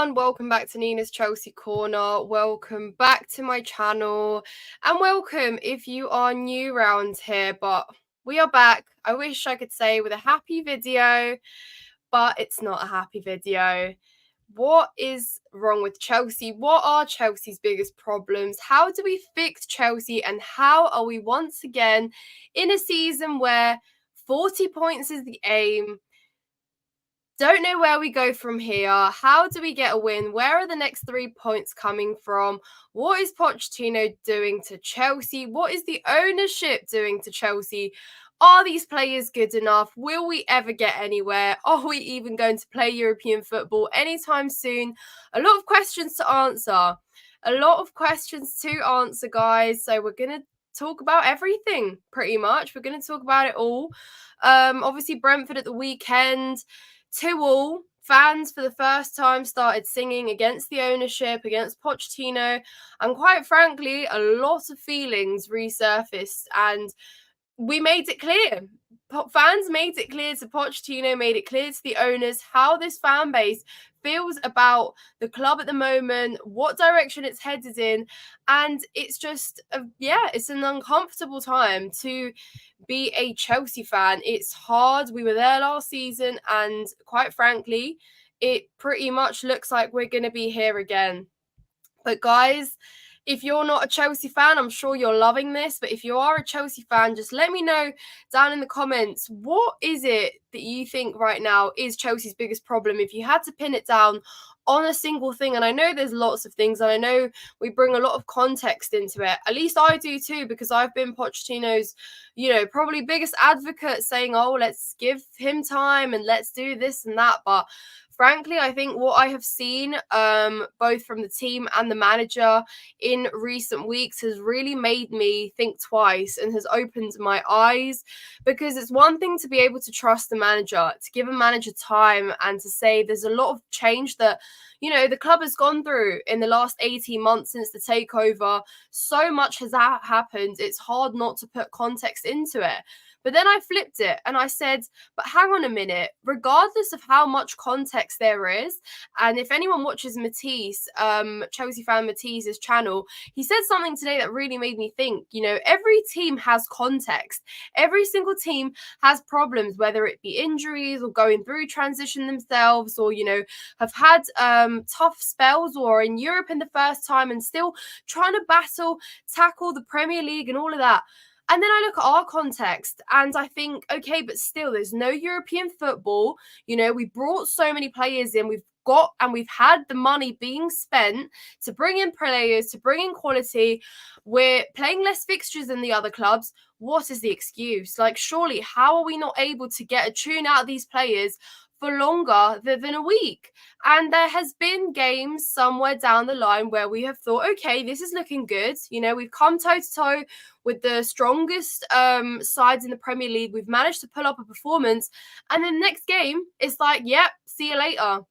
everyone, welcome back to Nina's Chelsea Corner. Welcome back to my channel and welcome if you are new around here, but we are back. I wish I could say with a happy video, but it's not a happy video. What is wrong with Chelsea? What are Chelsea's biggest problems? How do we fix Chelsea? And how are we once again in a season where 40 points is the aim? Don't know where we go from here. How do we get a win? Where are the next 3 points coming from? What is Pochettino doing to Chelsea? What is the ownership doing to Chelsea? Are these players good enough? Will we ever get anywhere? Are we even going to play European football anytime soon? A lot of questions to answer. A lot of questions to answer, guys. So we're going to talk about everything, pretty much. We're going to talk about it all. Obviously, Brentford at the weekend. 2-2, fans for the first time started singing against the ownership, against Pochettino, and quite frankly, a lot of feelings resurfaced, and we made it clear. Fans made it clear to Pochettino, made it clear to the owners how this fan base feels about the club at the moment, what direction it's headed in, and it's just, it's an uncomfortable time to be a Chelsea fan. It's hard. We were there last season, and quite frankly, it pretty much looks like we're going to be here again. But guys, if you're not a Chelsea fan, I'm sure you're loving this. But if you are a Chelsea fan, just let me know down in the comments, what is it that you think right now is Chelsea's biggest problem? If you had to pin it down on a single thing, and I know there's lots of things, and I know we bring a lot of context into it. At least I do too, because I've been Pochettino's, probably biggest advocate, saying, oh, let's give him time and let's do this and that. But frankly, I think what I have seen, both from the team and the manager in recent weeks, has really made me think twice and has opened my eyes, because it's one thing to be able to trust the manager, to give a manager time and to say there's a lot of change that, the club has gone through in the last 18 months since the takeover. So much has happened. It's hard not to put context into it. But then I flipped it and I said, but hang on a minute, regardless of how much context there is, and if anyone watches Matisse, Chelsea fan Matisse's channel, he said something today that really made me think, every team has context. Every single team has problems, whether it be injuries or going through transition themselves, or, have had tough spells, or in Europe in the first time and still trying to tackle the Premier League and all of that. And then I look at our context and I think, okay, but still there's no European football. We brought so many players in. We've had the money being spent to bring in players, to bring in quality. We're playing less fixtures than the other clubs. What is the excuse? Like, surely, how are we not able to get a tune out of these players for longer than a week? And there has been games somewhere down the line where we have thought, okay, this is looking good. We've come toe-to-toe with the strongest sides in the Premier League. We've managed to pull up a performance. And then the next game, it's like, yep, see you later.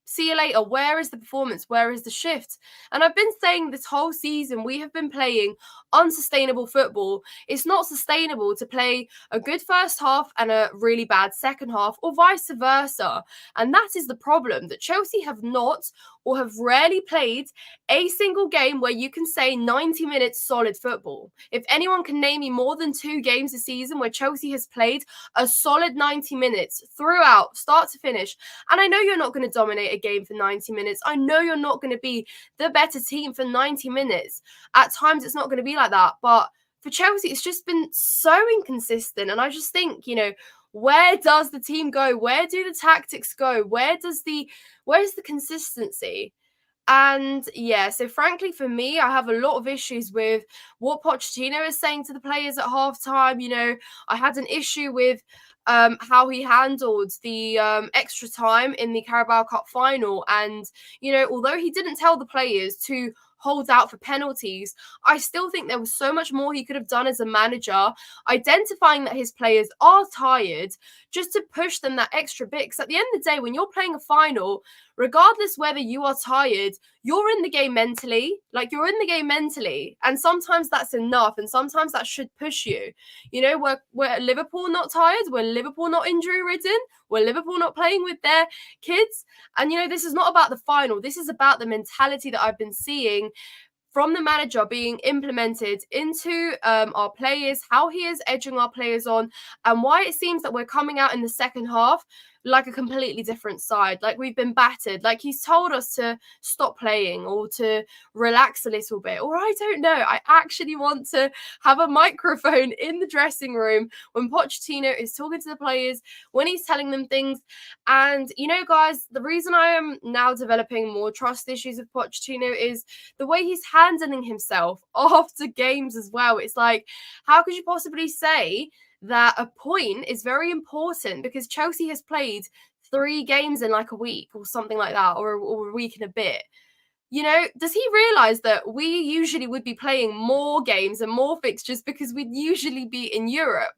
See you later. Where is the performance? Where is the shift? And I've been saying this whole season, we have been playing unsustainable football. It's not sustainable to play a good first half and a really bad second half, or vice versa. And that is the problem, that Chelsea have not, or have rarely played, a single game where you can say 90 minutes solid football. If anyone can name me more than 2 games a season where Chelsea has played a solid 90 minutes throughout, start to finish, and I know you're not going to dominate a game for 90 minutes. I know you're not going to be the better team for 90 minutes. At times, it's not going to be like that. But for Chelsea, it's just been so inconsistent. And I just think, where does the team go? Where do the tactics go? Where's the consistency? And so frankly, for me, I have a lot of issues with what Pochettino is saying to the players at halftime. I had an issue with how he handled the extra time in the Carabao Cup final. And, although he didn't tell the players to hold out for penalties, I still think there was so much more he could have done as a manager, identifying that his players are tired, just to push them that extra bit. Because at the end of the day, when you're playing a final, regardless whether you are tired, you're in the game mentally. Like, you're in the game mentally. And sometimes that's enough. And sometimes that should push you. You know, we're Liverpool not tired. We're Liverpool not injury ridden. We're Liverpool not playing with their kids. And, you know, this is not about the final. This is about the mentality that I've been seeing from the manager being implemented into our players, how he is edging our players on, and why it seems that we're coming out in the second half like a completely different side. Like, we've been battered. Like, he's told us to stop playing or to relax a little bit. Or I don't know. I actually want to have a microphone in the dressing room when Pochettino is talking to the players, when he's telling them things. And, you know, guys, the reason I am now developing more trust issues with Pochettino is the way he's handling himself after games as well. It's like, how could you possibly say that a point is very important? Because Chelsea has played 3 games in like a week or something like that, or a week and a bit. You know, does he realize that we usually would be playing more games and more fixtures because we'd usually be in Europe?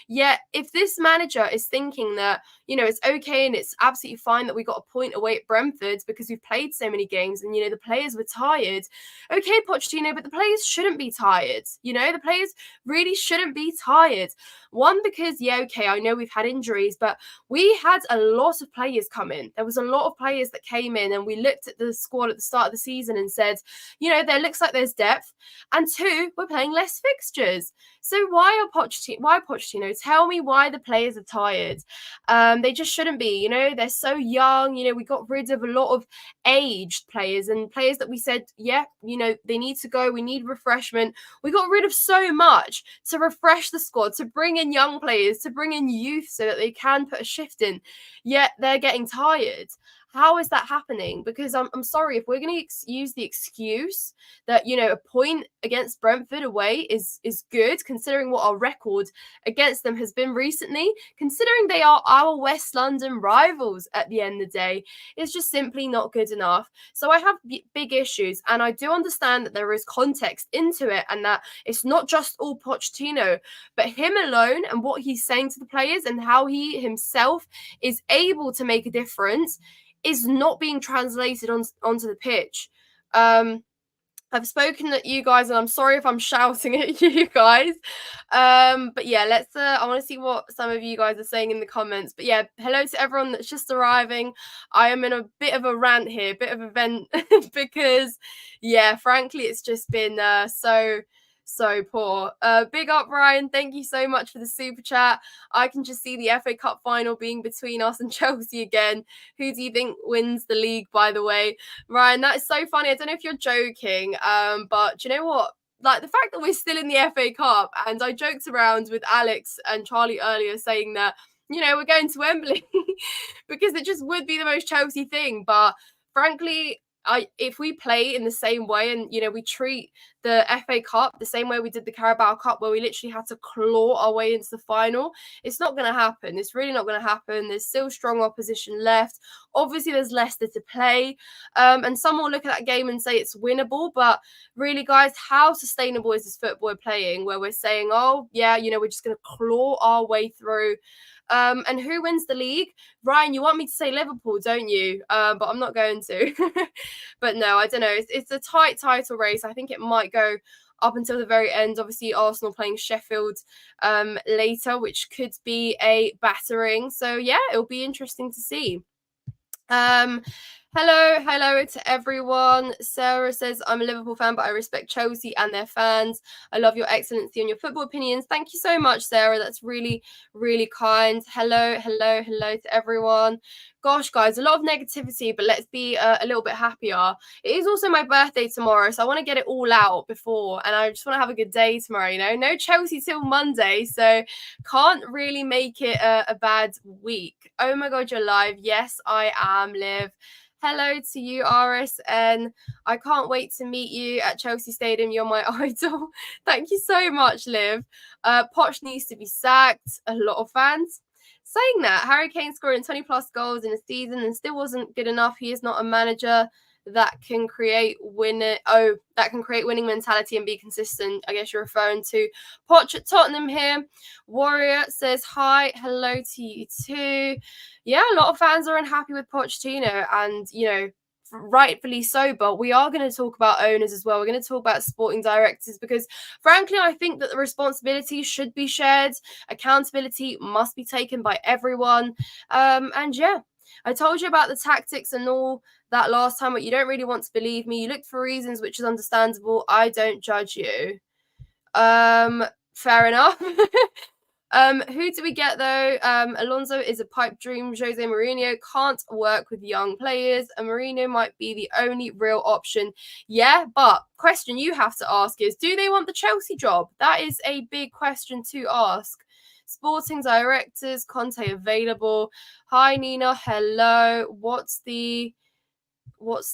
Yet, if this manager is thinking that, you know, it's okay and it's absolutely fine that we got a point away at Brentford because we've played so many games and, you know, the players were tired. Okay, Pochettino, but the players shouldn't be tired. You know, the players really shouldn't be tired. One, because, yeah, okay, I know we've had injuries, but we had a lot of players come in. There was a lot of players that came in, and we looked at the squad at the start of the season and said, you know, there looks like there's depth. And 2, we're playing less fixtures. So why Pochettino? Tell me why the players are tired. They just shouldn't be. You know, they're so young. You know, we got rid of a lot of aged players and players that we said, yeah, you know, they need to go. We need refreshment. We got rid of so much to refresh the squad, to bring in young players, to bring in youth so that they can put a shift in. Yet they're getting tired. How is that happening? Because I'm sorry, if we're going to use the excuse that, you know, a point against Brentford away is good, considering what our record against them has been recently, considering they are our West London rivals at the end of the day, it's just simply not good enough. So I have big issues, and I do understand that there is context into it and that it's not just all Pochettino, but him alone and what he's saying to the players and how he himself is able to make a difference is not being translated onto the pitch. I've spoken at you guys, and I'm sorry if I'm shouting at you guys. But yeah, let's. I want to see what some of you guys are saying in the comments. But yeah, hello to everyone that's just arriving. I am in a bit of a rant here, bit of a vent, because yeah, frankly, it's just been so poor. Big up, Ryan. Thank you so much for the super chat. I can just see the FA Cup final being between us and Chelsea again. Who do you think wins the league, by the way? Ryan, that is so funny. I don't know if you're joking, but do you know what? Like, the fact that we're still in the FA Cup, and I joked around with Alex and Charlie earlier saying that, you know, we're going to Wembley because it just would be the most Chelsea thing. But frankly, if we play in the same way and, you know, we treat the FA Cup the same way we did the Carabao Cup, where we literally had to claw our way into the final, it's not going to happen. It's really not going to happen. There's still strong opposition left. Obviously, there's Leicester to play. And some will look at that game and say it's winnable. But really, guys, how sustainable is this football we're playing, where we're saying, oh, yeah, you know, we're just going to claw our way through? And who wins the league? Ryan, you want me to say Liverpool, don't you? But I'm not going to. But no, I don't know. It's a tight title race. I think it might go up until the very end. Obviously, Arsenal playing Sheffield later, which could be a battering. So yeah, it'll be interesting to see. Hello to everyone. Sarah says, I'm a Liverpool fan, but I respect Chelsea and their fans. I love your excellency and your football opinions. Thank you so much, Sarah. That's really, really kind. Hello to everyone. Gosh, guys, a lot of negativity, but let's be a little bit happier. It is also my birthday tomorrow, so I want to get it all out before, and I just want to have a good day tomorrow, you know? No Chelsea till Monday, so can't really make it a bad week. Oh my God, you're live. Yes, I am, Liv. Hello to you, RSN. I can't wait to meet you at Chelsea Stadium. You're my idol. Thank you so much, Liv. Poch needs to be sacked. A lot of fans saying that. Harry Kane scoring 20 plus goals in a season and still wasn't good enough. He is not a manager. that can create winning mentality and be consistent. I guess you're referring to Poch at Tottenham here. Warrior says hi, hello to you too. Yeah, a lot of fans are unhappy with Pochettino, and rightfully so, but we are going to talk about owners as well. We're going to talk about sporting directors because frankly I think that the responsibility should be shared. Accountability must be taken by everyone. And yeah, I told you about the tactics and all that last time, but you don't really want to believe me. You looked for reasons, which is understandable. I don't judge you. Fair enough. Who do we get though? Alonso is a pipe dream. Jose Mourinho can't work with young players, and Mourinho might be the only real option. Yeah, but question you have to ask is, do they want the Chelsea job? That is a big question to ask. Sporting directors, Conte available. Hi Nina, hello. What's the what,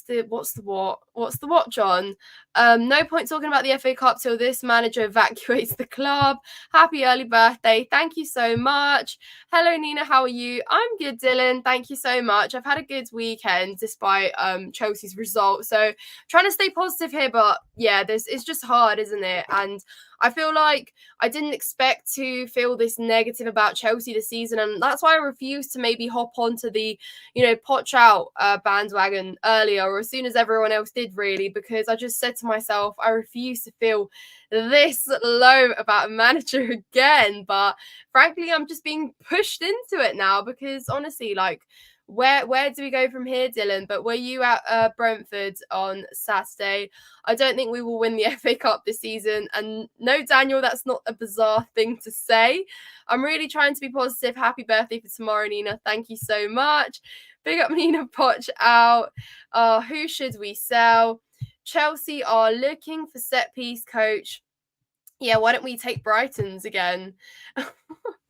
John? No point talking about the FA Cup till this manager evacuates the club. Happy early birthday. Thank you so much. Hello, Nina. How are you? I'm good, Dylan. Thank you so much. I've had a good weekend despite Chelsea's result. So trying to stay positive here, but yeah, it's just hard, isn't it? And I feel like I didn't expect to feel this negative about Chelsea this season, and that's why I refused to maybe hop onto the, Poch out bandwagon earlier, or as soon as everyone else did, really, because I just said to myself, I refuse to feel this low about a manager again. But frankly, I'm just being pushed into it now because honestly, like, where do we go from here, Dylan? But were you at Brentford on Saturday? I don't think we will win the FA Cup this season. And no, Daniel, that's not a bizarre thing to say. I'm really trying to be positive. Happy birthday for tomorrow, Nina. Thank you so much. Big up Nina Poch out. Who should we sell? Chelsea are looking for set piece coach. Yeah, why don't we take Brighton's again?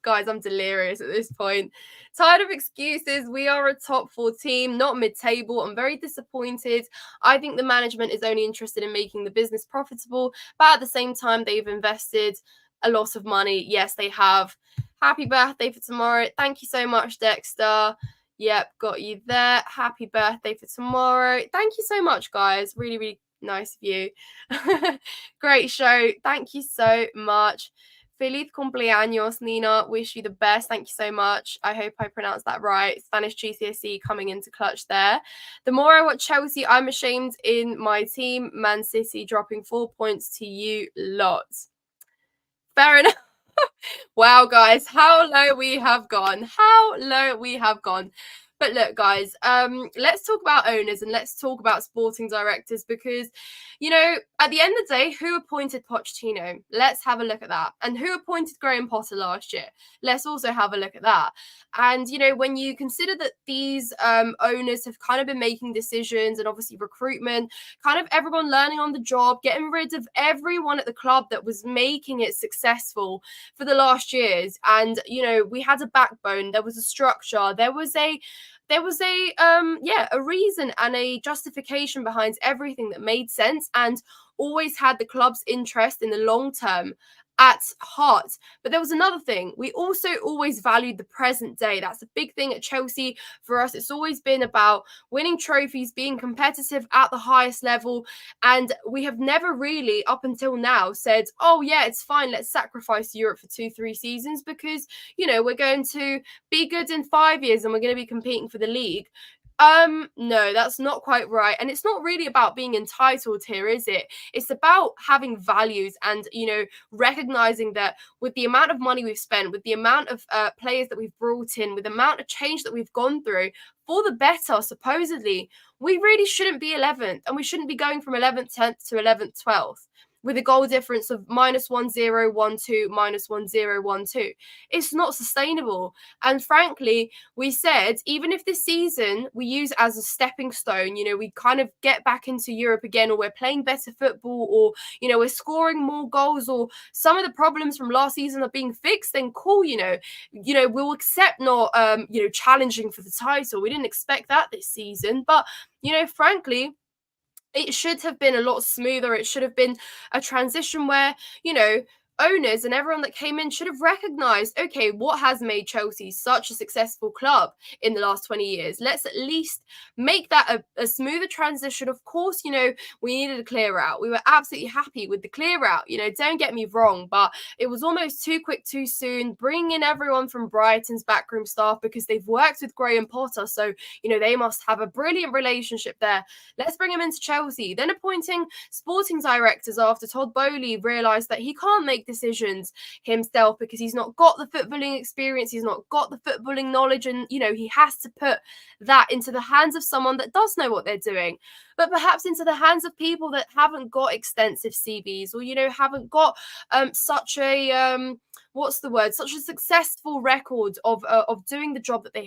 Guys, I'm delirious at this point. Tired of excuses. We are a top 4 team, not mid-table. I'm very disappointed. I think the management is only interested in making the business profitable, but at the same time, they've invested a lot of money. Yes, they have. Happy birthday for tomorrow. Thank you so much, Dexter. Yep, got you there. Happy birthday for tomorrow. Thank you so much, guys. Really, really nice of you. Great show. Thank you so much. Feliz cumpleaños, Nina. Wish you the best. Thank you so much. I hope I pronounced that right. Spanish GCSE coming into clutch there. The more I watch Chelsea, I'm ashamed in my team. Man City dropping 4 points to you lot. Fair enough. Wow, guys, how low we have gone. How low we have gone. But look, guys, let's talk about owners and let's talk about sporting directors because, at the end of the day, who appointed Pochettino? Let's have a look at that. And who appointed Graham Potter last year? Let's also have a look at that. And, when you consider that these owners have kind of been making decisions and obviously recruitment, kind of everyone learning on the job, getting rid of everyone at the club that was making it successful for the last years. And, we had a backbone, there was a structure, there was a reason and a justification behind everything that made sense and always had the club's interest in the long term at heart. But there was another thing. We also always valued the present day. That's a big thing at Chelsea for us. It's always been about winning trophies, being competitive at the highest level. And we have never really, up until now, said, oh, yeah, it's fine. Let's sacrifice Europe for 2-3 seasons because, we're going to be good in 5 years and we're going to be competing for the league. No, that's not quite right. And it's not really about being entitled here, is it? It's about having values and, recognizing that with the amount of money we've spent, with the amount of players that we've brought in, with the amount of change that we've gone through for the better, supposedly, we really shouldn't be 11th and we shouldn't be going from 11th, 10th to 11th, 12th. With a goal difference of -1012, -1012. It's not sustainable. And frankly, we said, even if this season we use as a stepping stone, we kind of get back into Europe again, or we're playing better football, or, we're scoring more goals, or some of the problems from last season are being fixed, then cool, we'll accept not, challenging for the title. We didn't expect that this season. But, frankly, it should have been a lot smoother. It should have been a transition where, owners and everyone that came in should have recognized, okay, what has made Chelsea such a successful club in the last 20 years? Let's at least make that a smoother transition. Of course, we needed a clear out. We were absolutely happy with the clear out. Don't get me wrong, but it was almost too quick, too soon. Bringing in everyone from Brighton's backroom staff because they've worked with Graham Potter, so they must have a brilliant relationship there. Let's bring him into Chelsea. Then appointing sporting directors after Todd Boehly realised that he can't make decisions himself because he's not got the footballing experience, he's not got the footballing knowledge, and he has to put that into the hands of someone that does know what they're doing, but perhaps into the hands of people that haven't got extensive CVs or haven't got such a such a successful record of doing the job that they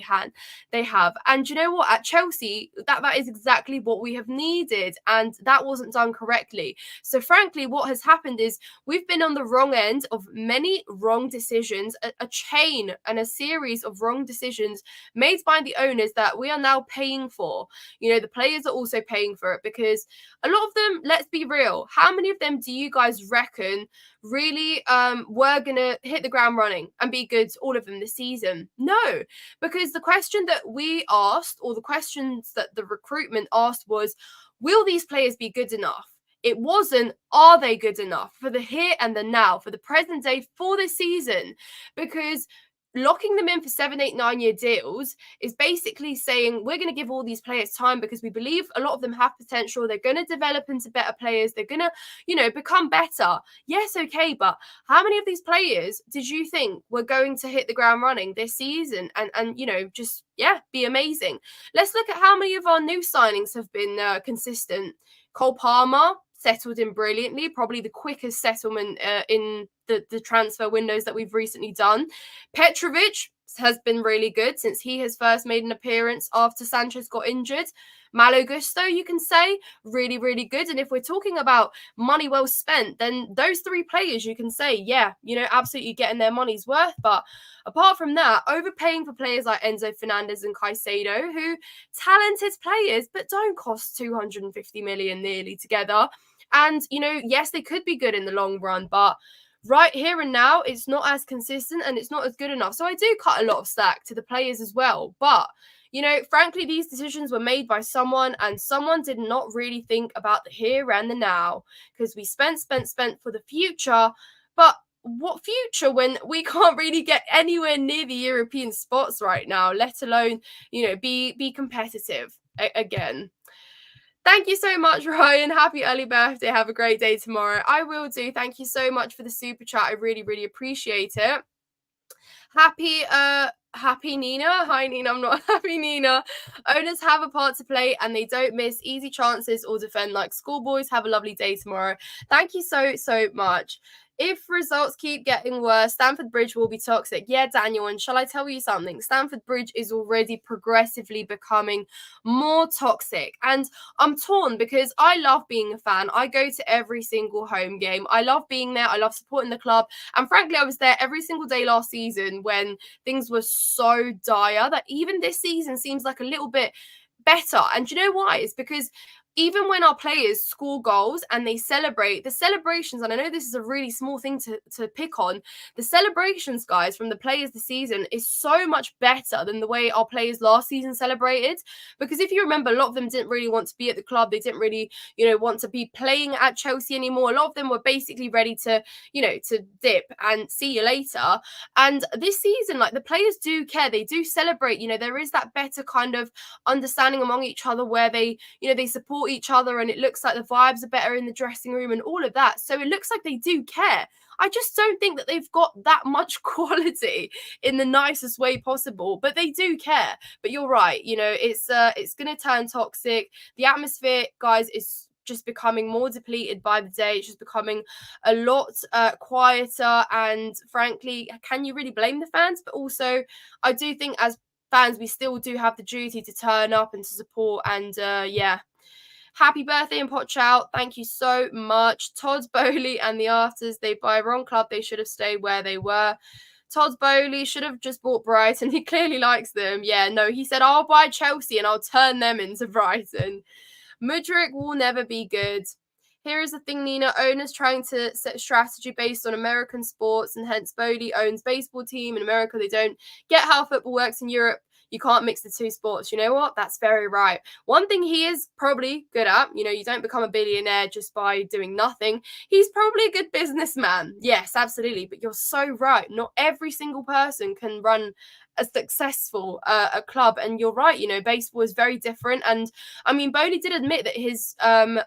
have. And you know what, at Chelsea, that is exactly what we have needed, and that wasn't done correctly. So frankly, what has happened is we've been on the wrong end of many wrong decisions, a chain and a series of wrong decisions made by the owners that we are now paying for. The players are also paying for it, because a lot of them, let's be real, how many of them do you guys reckon really were gonna hit the ground running and be good, all of them, this season? No, because the question that we asked, or the questions that the recruitment asked, was, will these players be good enough? It wasn't, are they good enough for the here and the now, for the present day, for this season? Because locking them in for 7, 8, 9-year deals is basically saying we're going to give all these players time because we believe a lot of them have potential. They're going to develop into better players. They're going to, become better. Yes, okay, but how many of these players did you think were going to hit the ground running this season and just, be amazing? Let's look at how many of our new signings have been consistent. Cole Palmer settled in brilliantly, probably the quickest settlement in the transfer windows that we've recently done. Petrovic has been really good since he has first made an appearance after Sanchez got injured. Malo Gusto, you can say, really, really good. And if we're talking about money well spent, then those three players, you can say, absolutely getting their money's worth. But apart from that, overpaying for players like Enzo Fernandez and Caicedo, who talented players, but don't cost 250 million nearly together. And, yes, they could be good in the long run, but right here and now, it's not as consistent and it's not as good enough. So I do cut a lot of slack to the players as well. But, frankly, these decisions were made by someone, and someone did not really think about the here and the now, because we spent for the future. But what future when we can't really get anywhere near the European spots right now, let alone, be competitive again. Thank you so much, Ryan. Happy early birthday. Have a great day tomorrow. I will do. Thank you so much for the super chat. I really, really appreciate it. Happy Nina. Hi, Nina. I'm not happy, Nina. Owners have a part to play and they don't miss easy chances or defend like schoolboys. Have a lovely day tomorrow. Thank you so, so much. If results keep getting worse, Stamford Bridge will be toxic. Yeah, Daniel, and shall I tell you something? Stamford Bridge is already progressively becoming more toxic. And I'm torn because I love being a fan. I go to every single home game. I love being there. I love supporting the club. And frankly, I was there every single day last season when things were so dire that even this season seems like a little bit better. And do you know why? It's because even when our players score goals and they celebrate, the celebrations, and I know this is a really small thing to pick on, the celebrations, guys, from the players this season is so much better than the way our players last season celebrated. Because if you remember, a lot of them didn't really want to be at the club. They didn't really, want to be playing at Chelsea anymore. A lot of them were basically ready to, to dip and see you later. And this season, like, the players do care. They do celebrate. There is that better kind of understanding among each other where they, they support each other, and it looks like the vibes are better in the dressing room and all of that. So it looks like they do care. I just don't think that they've got that much quality in the nicest way possible, but they do care. But you're right, it's going to turn toxic. The atmosphere, guys, is just becoming more depleted by the day. It's just becoming a lot quieter, and frankly, can you really blame the fans? But also, I do think as fans, we still do have the duty to turn up and to support, and happy birthday and Poch out. Thank you so much. Todd Boehly and the Afters, they buy a wrong club. They should have stayed where they were. Todd Boehly should have just bought Brighton. He clearly likes them. Yeah, no, he said, I'll buy Chelsea and I'll turn them into Brighton. Mudryk will never be good. Here is the thing, Nina. Owners trying to set strategy based on American sports, and hence Bodie owns baseball team in America. They don't get how football works in Europe. You can't mix the two sports. You know what? That's very right. One thing he is probably good at, you don't become a billionaire just by doing nothing. He's probably a good businessman. Yes, absolutely. But you're so right. Not every single person can run a successful a club. And you're right, baseball is very different. And I mean, Bodie did admit that his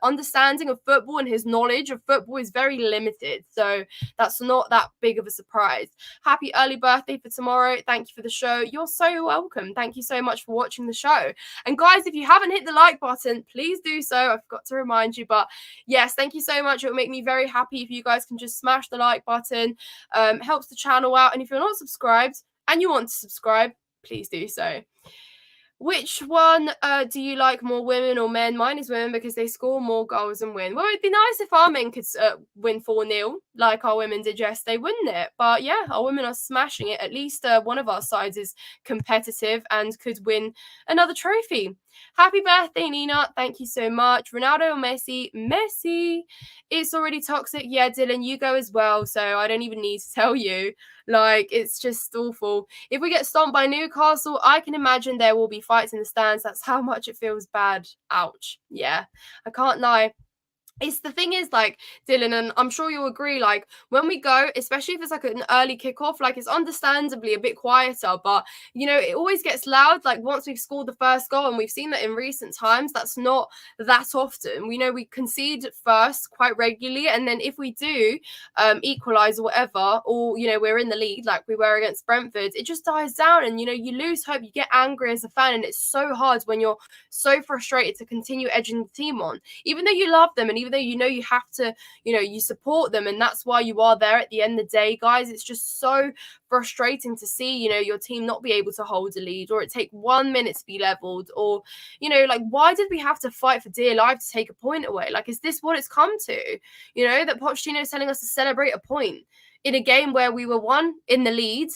understanding of football and his knowledge of football is very limited. So that's not that big of a surprise. Happy early birthday for tomorrow. Thank you for the show. You're so welcome. Thank you so much for watching the show. And guys, if you haven't hit the like button, please do so. I forgot to remind you. But yes, thank you so much. It will make me very happy if you guys can just smash the like button. Helps the channel out. And if you're not subscribed and you want to subscribe, please do so. Which one do you like more, women or men? Mine is women because they score more goals and win. Well, it'd be nice if our men could win 4-0 like our women did yesterday, wouldn't it? But yeah, our women are smashing it. At least one of our sides is competitive and could win another trophy. Happy birthday, Nina. Thank you so much. Ronaldo or Messi? Messi. It's already toxic. Yeah, Dylan, you go as well. So I don't even need to tell you. Like, it's just awful. If we get stomped by Newcastle, I can imagine there will be fights in the stands. That's how much it feels bad. Ouch. Yeah, I can't lie. It's the thing is, like, Dylan, and I'm sure you'll agree, like, when we go, especially if it's like an early kickoff, like, it's understandably a bit quieter, but it always gets loud, like, once we've scored the first goal. And we've seen that in recent times. That's not that often. We know we concede first quite regularly, and then if we do equalize or whatever, or we're in the lead like we were against Brentford, it just dies down, and you lose hope. You get angry as a fan, and it's so hard when you're so frustrated to continue edging the team on, even though you love them, and even though you have to, you support them, and that's why you are there at the end of the day, guys. It's just so frustrating to see, your team not be able to hold a lead, or it take 1 minute to be leveled, or, like, why did we have to fight for dear life to take a point away? Like, is this what it's come to? That Pochettino is telling us to celebrate a point in a game where we were 1, in the lead,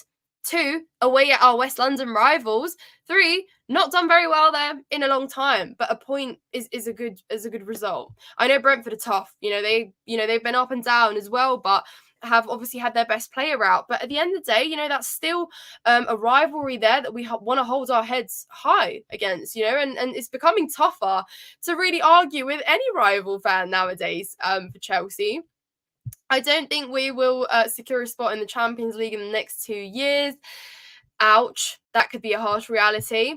2, away at our West London rivals, 3, not done very well there in a long time, but a point is a good result. I know Brentford are tough. They've been up and down as well, but have obviously had their best player out. But at the end of the day, that's still a rivalry there that we want to hold our heads high against, and it's becoming tougher to really argue with any rival fan nowadays for Chelsea. I don't think we will secure a spot in the Champions League in the next 2 years. Ouch. That could be a harsh reality.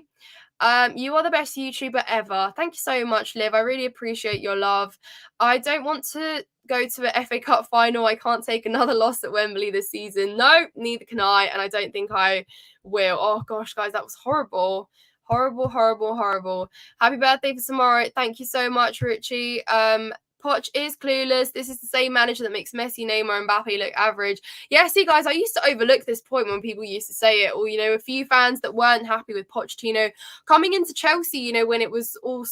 You are the best YouTuber ever. Thank you so much, Liv. I really appreciate your love. I don't want to go to an FA Cup final. I can't take another loss at Wembley this season. No, neither can I, and I don't think I will. Oh gosh, guys, that was horrible. Horrible, horrible, horrible. Happy birthday for tomorrow. Thank you so much, Richie. Poch is clueless. This is the same manager that makes Messi, Neymar, and Mbappe look average. Yeah, see, guys, I used to overlook this point when people used to say it, or, a few fans that weren't happy with Pochettino coming into Chelsea, when it was all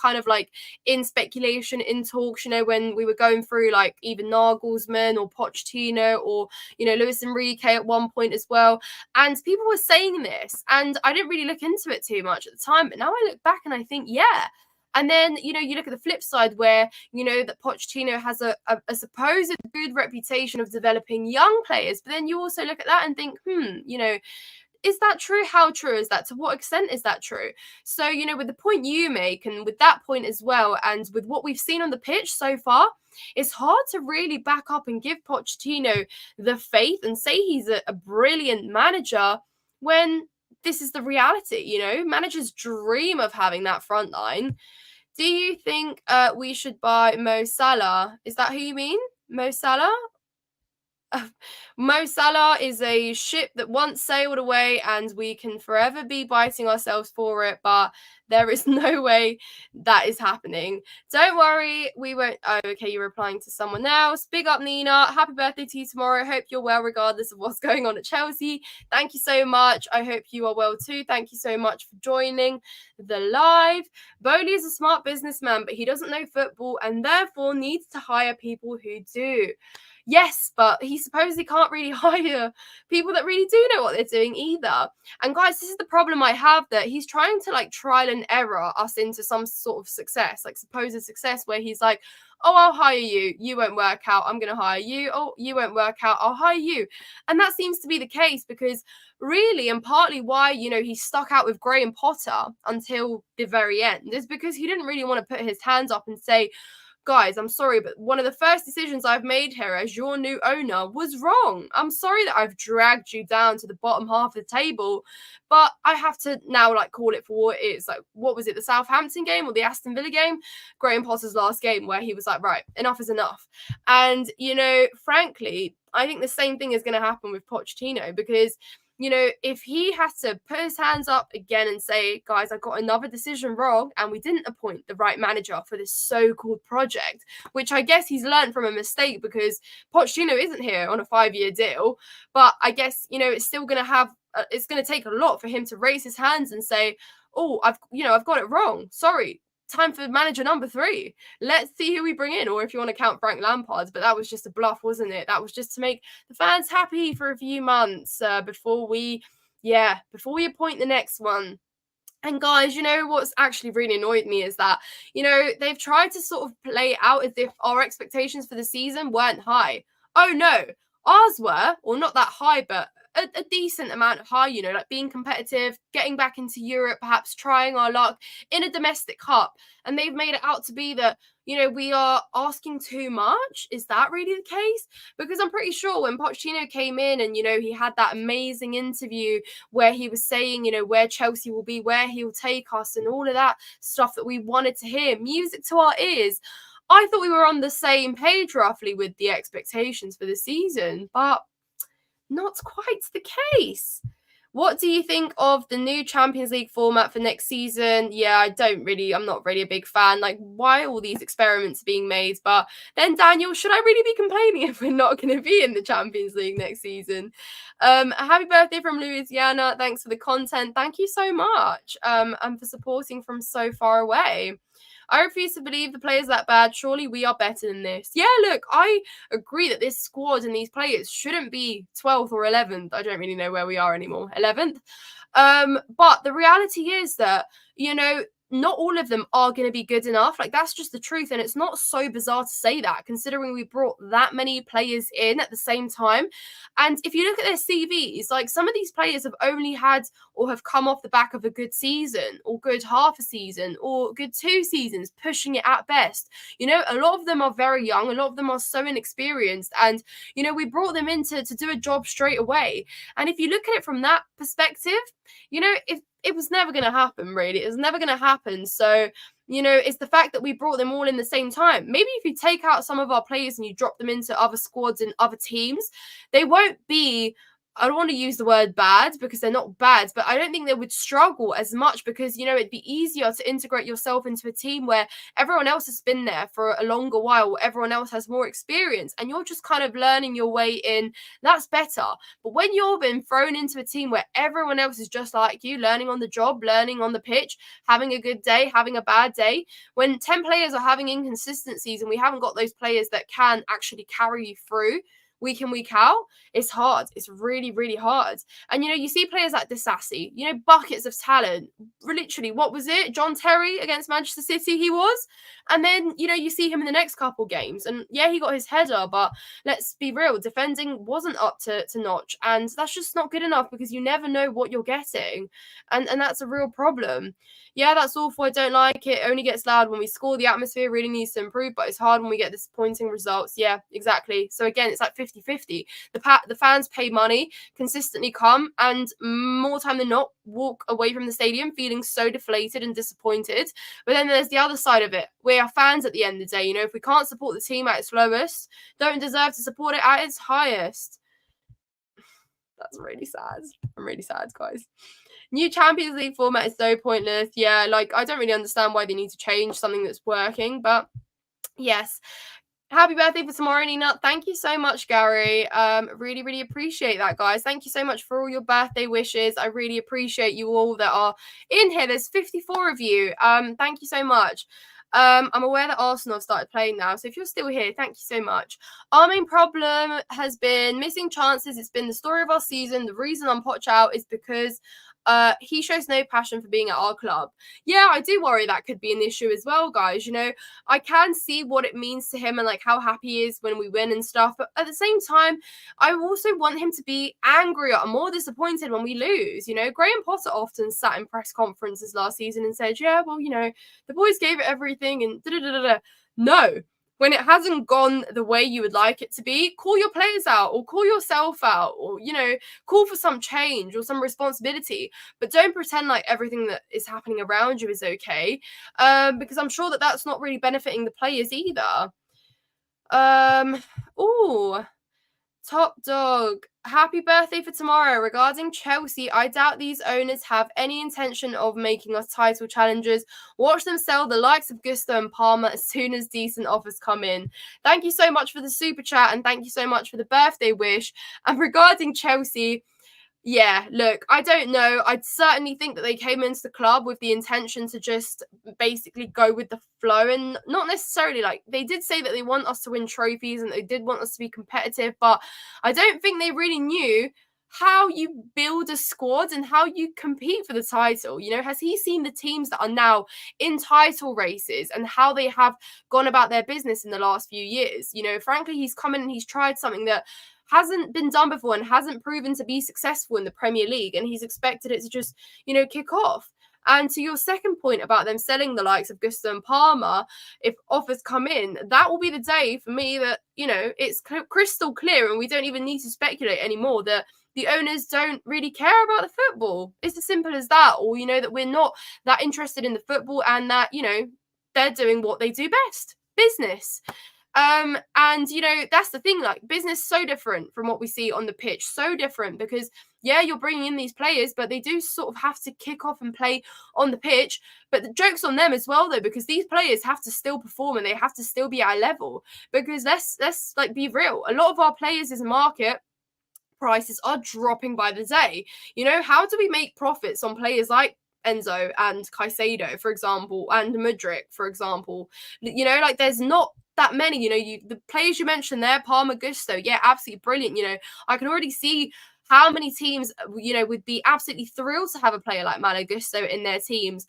kind of like in speculation, in talks, when we were going through like even Nagelsmann or Pochettino or, Luis Enrique at one point as well. And people were saying this, and I didn't really look into it too much at the time, but now I look back and I think, yeah. And then, you look at the flip side where, that Pochettino has a supposed good reputation of developing young players. But then you also look at that and think, is that true? How true is that? To what extent is that true? So, with the point you make, and with that point as well, and with what we've seen on the pitch so far, it's hard to really back up and give Pochettino the faith and say he's a brilliant manager when this is the reality. Managers dream of having that front line. Do you think we should buy Mo Salah? Is that who you mean? Mo Salah? Mo Salah is a ship that once sailed away, and we can forever be biting ourselves for it, but there is no way that is happening. Don't worry, we won't. Oh, okay, you're replying to someone else. Big up, Nina. Happy birthday to you tomorrow. Hope you're well regardless of what's going on at Chelsea. Thank you so much. I hope you are well too. Thank you so much for joining the live. Bowley is a smart businessman, but he doesn't know football and therefore needs to hire people who do. Yes, but he supposedly can't really hire people that really do know what they're doing either. And guys, this is the problem I have, that he's trying to like trial and error us into some sort of success, like supposed success, where he's like, oh, I'll hire you. You won't work out. I'm going to hire you. Oh, you won't work out. I'll hire you. And that seems to be the case, because really, and partly why, you know, he stuck out with Graham Potter until the very end is because he didn't really want to put his hands up and say, guys, I'm sorry, but one of the first decisions I've made here as your new owner was wrong. I'm sorry that I've dragged you down to the bottom half of the table, but I have to now like call it for what it is. Like, what was it, the Southampton game or the Aston Villa game? Graham Potter's last game, where he was like, right, enough is enough. And, you know, frankly, I think the same thing is going to happen with Pochettino, because you know, if he has to put his hands up again and say, guys, I got another decision wrong and we didn't appoint the right manager for this so-called project, which I guess he's learned from a mistake, because Pochettino isn't here on a 5-year deal. But I guess, you know, it's still going to have, it's going to take a lot for him to raise his hands and say, oh, I've got it wrong. Sorry. Time for manager number 3. Let's see who we bring in. Or if you want to count Frank Lampard, but that was just a bluff, wasn't it? That was just to make the fans happy for a few months before we appoint the next one. And guys, you know what's actually really annoyed me is that, you know, they've tried to sort of play out as if our expectations for the season weren't high. Oh no, ours were, or not that high, but a decent amount of high, you know, like being competitive, getting back into Europe, perhaps trying our luck in a domestic cup. And they've made it out to be that, you know, we are asking too much. Is that really the case? Because I'm pretty sure when Pochettino came in and, you know, he had that amazing interview where he was saying, you know, where Chelsea will be, where he will take us, and all of that stuff that we wanted to hear, music to our ears. I thought we were on the same page roughly with the expectations for the season, but not quite the case. What do you think of the new Champions League format for next season? Yeah, I'm not really a big fan. Like, why all these experiments are being made? But then, Daniel, should I really be complaining if we're not going to be in the Champions League next season? Happy birthday from Louisiana. Thanks for the content. Thank you so much. And for supporting from so far away. I refuse to believe the players that bad. Surely we are better than this. Yeah, look, I agree that this squad and these players shouldn't be 12th or 11th. I don't really know where we are anymore. 11th. But the reality is that, you know, not all of them are going to be good enough. Like, that's just the truth. And it's not so bizarre to say that, considering we brought that many players in at the same time. And if you look at their CVs, like, some of these players have only had or have come off the back of a good season or good half a season or good 2 seasons, pushing it at best. You know, a lot of them are very young. A lot of them are so inexperienced. And, you know, we brought them in to do a job straight away. And if you look at it from that perspective, you know, if it was never going to happen, really. It was never going to happen. So, you know, it's the fact that we brought them all in the same time. Maybe if you take out some of our players and you drop them into other squads and other teams, they won't be, I don't want to use the word bad because they're not bad, but I don't think they would struggle as much because, you know, it'd be easier to integrate yourself into a team where everyone else has been there for a longer while, everyone else has more experience, and you're just kind of learning your way in. That's better. But when you've been thrown into a team where everyone else is just like you, learning on the job, learning on the pitch, having a good day, having a bad day, when 10 players are having inconsistencies and we haven't got those players that can actually carry you through week in, week out, it's hard. It's really, really hard. And, you know, you see players like Disassi, you know, buckets of talent. Literally, what was it? John Terry against Manchester City, he was. And then, you know, you see him in the next couple games. And yeah, he got his header, but let's be real, defending wasn't up to notch. And that's just not good enough because you never know what you're getting. And that's a real problem. Yeah, that's awful. I don't like it. It only gets loud when we score. The atmosphere really needs to improve, but it's hard when we get disappointing results. Yeah, exactly. So again, it's like 50-50. The fans pay money, consistently come, and more time than not walk away from the stadium feeling so deflated and disappointed. But then there's the other side of it. We are fans at the end of the day. You know, if we can't support the team at its lowest, don't deserve to support it at its highest. That's really sad. I'm really sad, guys. New Champions League format is so pointless. Yeah, like, I don't really understand why they need to change something that's working, but yes. Happy birthday for tomorrow, Nina. Thank you so much, Gary. Really, really appreciate that, guys. Thank you so much for all your birthday wishes. I really appreciate you all that are in here. There's 54 of you. Thank you so much. I'm aware that Arsenal have started playing now, so if you're still here, thank you so much. Our main problem has been missing chances. It's been the story of our season. The reason I'm Poch out is because he shows no passion for being at our club. Yeah, I do worry that could be an issue as well, guys. You know, I can see what it means to him and like how happy he is when we win and stuff. But at the same time, I also want him to be angrier and more disappointed when we lose. You know, Graham Potter often sat in press conferences last season and said, yeah, well, you know, the boys gave it everything and da-da-da-da-da. No. When it hasn't gone the way you would like it to be, call your players out or call yourself out or, you know, call for some change or some responsibility. But don't pretend like everything that is happening around you is okay, because I'm sure that that's not really benefiting the players either. Oh, Top Dog, happy birthday for tomorrow. Regarding Chelsea, I doubt these owners have any intention of making us title challengers. Watch them sell the likes of Gusto and Palmer as soon as decent offers come in. Thank you so much for the super chat and thank you so much for the birthday wish. And regarding Chelsea, yeah, look, I don't know. I'd certainly think that they came into the club with the intention to just basically go with the flow and not necessarily like they did say that they want us to win trophies and they did want us to be competitive, but I don't think they really knew how you build a squad and how you compete for the title. You know, has he seen the teams that are now in title races and how they have gone about their business in the last few years? You know, frankly, he's come in and he's tried something that hasn't been done before and hasn't proven to be successful in the Premier League, and he's expected it to just, you know, kick off. And to your second point about them selling the likes of Gusto and Palmer, if offers come in, that will be the day for me that, you know, it's crystal clear and we don't even need to speculate anymore that the owners don't really care about the football. It's as simple as that. Or, you know, that we're not that interested in the football and that, you know, they're doing what they do best, business. And you know, that's the thing, like business so different from what we see on the pitch, so different because yeah, you're bringing in these players, but they do sort of have to kick off and play on the pitch. But the joke's on them as well, though, because these players have to still perform and they have to still be at a level. Because let's like be real, a lot of our players in the market prices are dropping by the day. You know, how do we make profits on players like Enzo and Caicedo, for example, and Mudryk, for example? You know, like there's not that many. You know, the players you mentioned there, Palmer, Gusto, yeah, absolutely brilliant. You know, I can already see how many teams, you know, would be absolutely thrilled to have a player like Malo Gusto in their teams.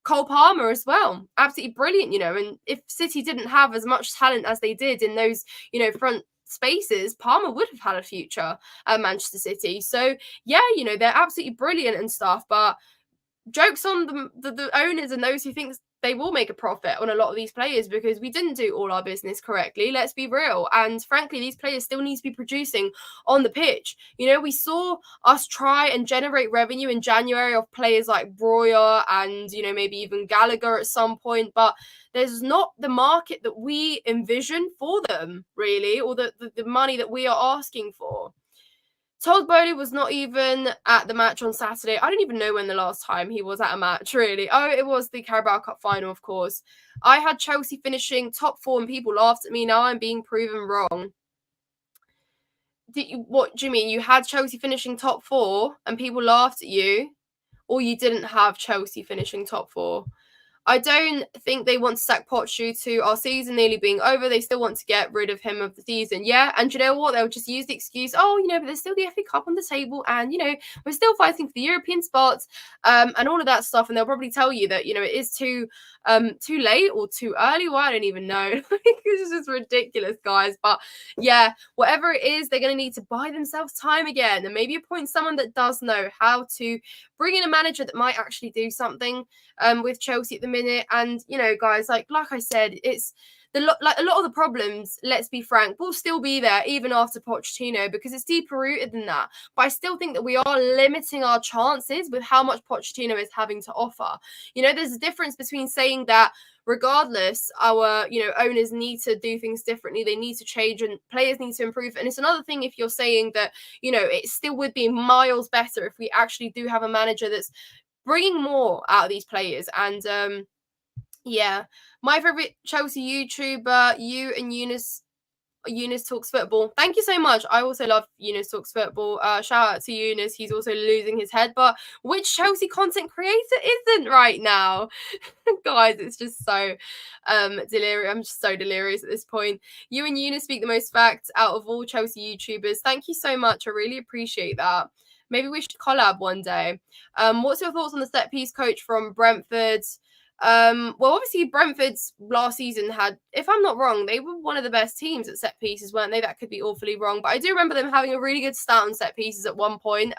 Cole Palmer as well, absolutely brilliant, you know. And if City didn't have as much talent as they did in those, you know, front spaces, Palmer would have had a future at Manchester City. So yeah, you know, they're absolutely brilliant and stuff, but jokes on the owners and those who think they will make a profit on a lot of these players because we didn't do all our business correctly. Let's be real. And frankly, these players still need to be producing on the pitch. You know, we saw us try and generate revenue in January of players like Breuer and, you know, maybe even Gallagher at some point, but there's not the market that we envision for them, really, or the money that we are asking for. Todd Bowley was not even at the match on Saturday. I don't even know when the last time he was at a match, really. Oh, it was the Carabao Cup final, of course. I had Chelsea finishing top 4 and people laughed at me. Now I'm being proven wrong. What do you mean? You had Chelsea finishing top 4 and people laughed at you? Or you didn't have Chelsea finishing top 4? I don't think they want to sack Poch due to our season nearly being over. They still want to get rid of him of the season. Yeah, and you know what? They'll just use the excuse, oh, you know, but there's still the FA Cup on the table and, you know, we're still fighting for the European spots and all of that stuff. And they'll probably tell you that, you know, it is too late or too early. Well, I don't even know. This is just ridiculous, guys. But yeah, whatever it is, they're going to need to buy themselves time again and maybe appoint someone that does know how to bring in a manager that might actually do something with Chelsea at the minute. And you know, guys, like I said, it's like a lot of the problems, let's be frank, will still be there even after Pochettino because it's deeper rooted than that. But I still think that we are limiting our chances with how much Pochettino is having to offer. You know, there's a difference between saying that regardless, our, you know, owners need to do things differently, they need to change and players need to improve. And it's another thing if you're saying that, you know, it still would be miles better if we actually do have a manager that's bringing more out of these players. And yeah, my favorite Chelsea YouTuber, you and Eunice Eunice Talks Football. Thank you so much. I also love Eunice Talks Football. Shout out to Eunice. He's also losing his head. But which Chelsea content creator isn't right now? Guys, it's just so delirious. I'm just so delirious at this point. You and Eunice speak the most facts out of all Chelsea YouTubers. Thank you so much. I really appreciate that. Maybe we should collab one day. What's your thoughts on the set piece coach from Brentford? Well, obviously Brentford's last season had, if I'm not wrong, they were one of the best teams at set pieces, weren't they? That could be awfully wrong, but I do remember them having a really good start on set pieces at one point.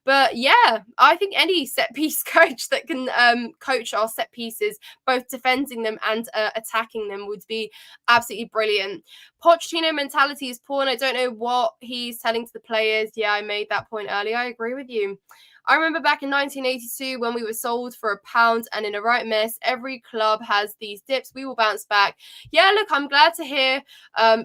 But yeah, I think any set piece coach that can coach our set pieces, both defending them and attacking them, would be absolutely brilliant. Pochettino mentality is poor, and I don't know what he's telling to the players. Yeah, I made that point earlier. I agree with you. I remember back in 1982 when we were sold for £1 and in a right mess. Every club has these dips. We will bounce back. Yeah, look, I'm glad to hear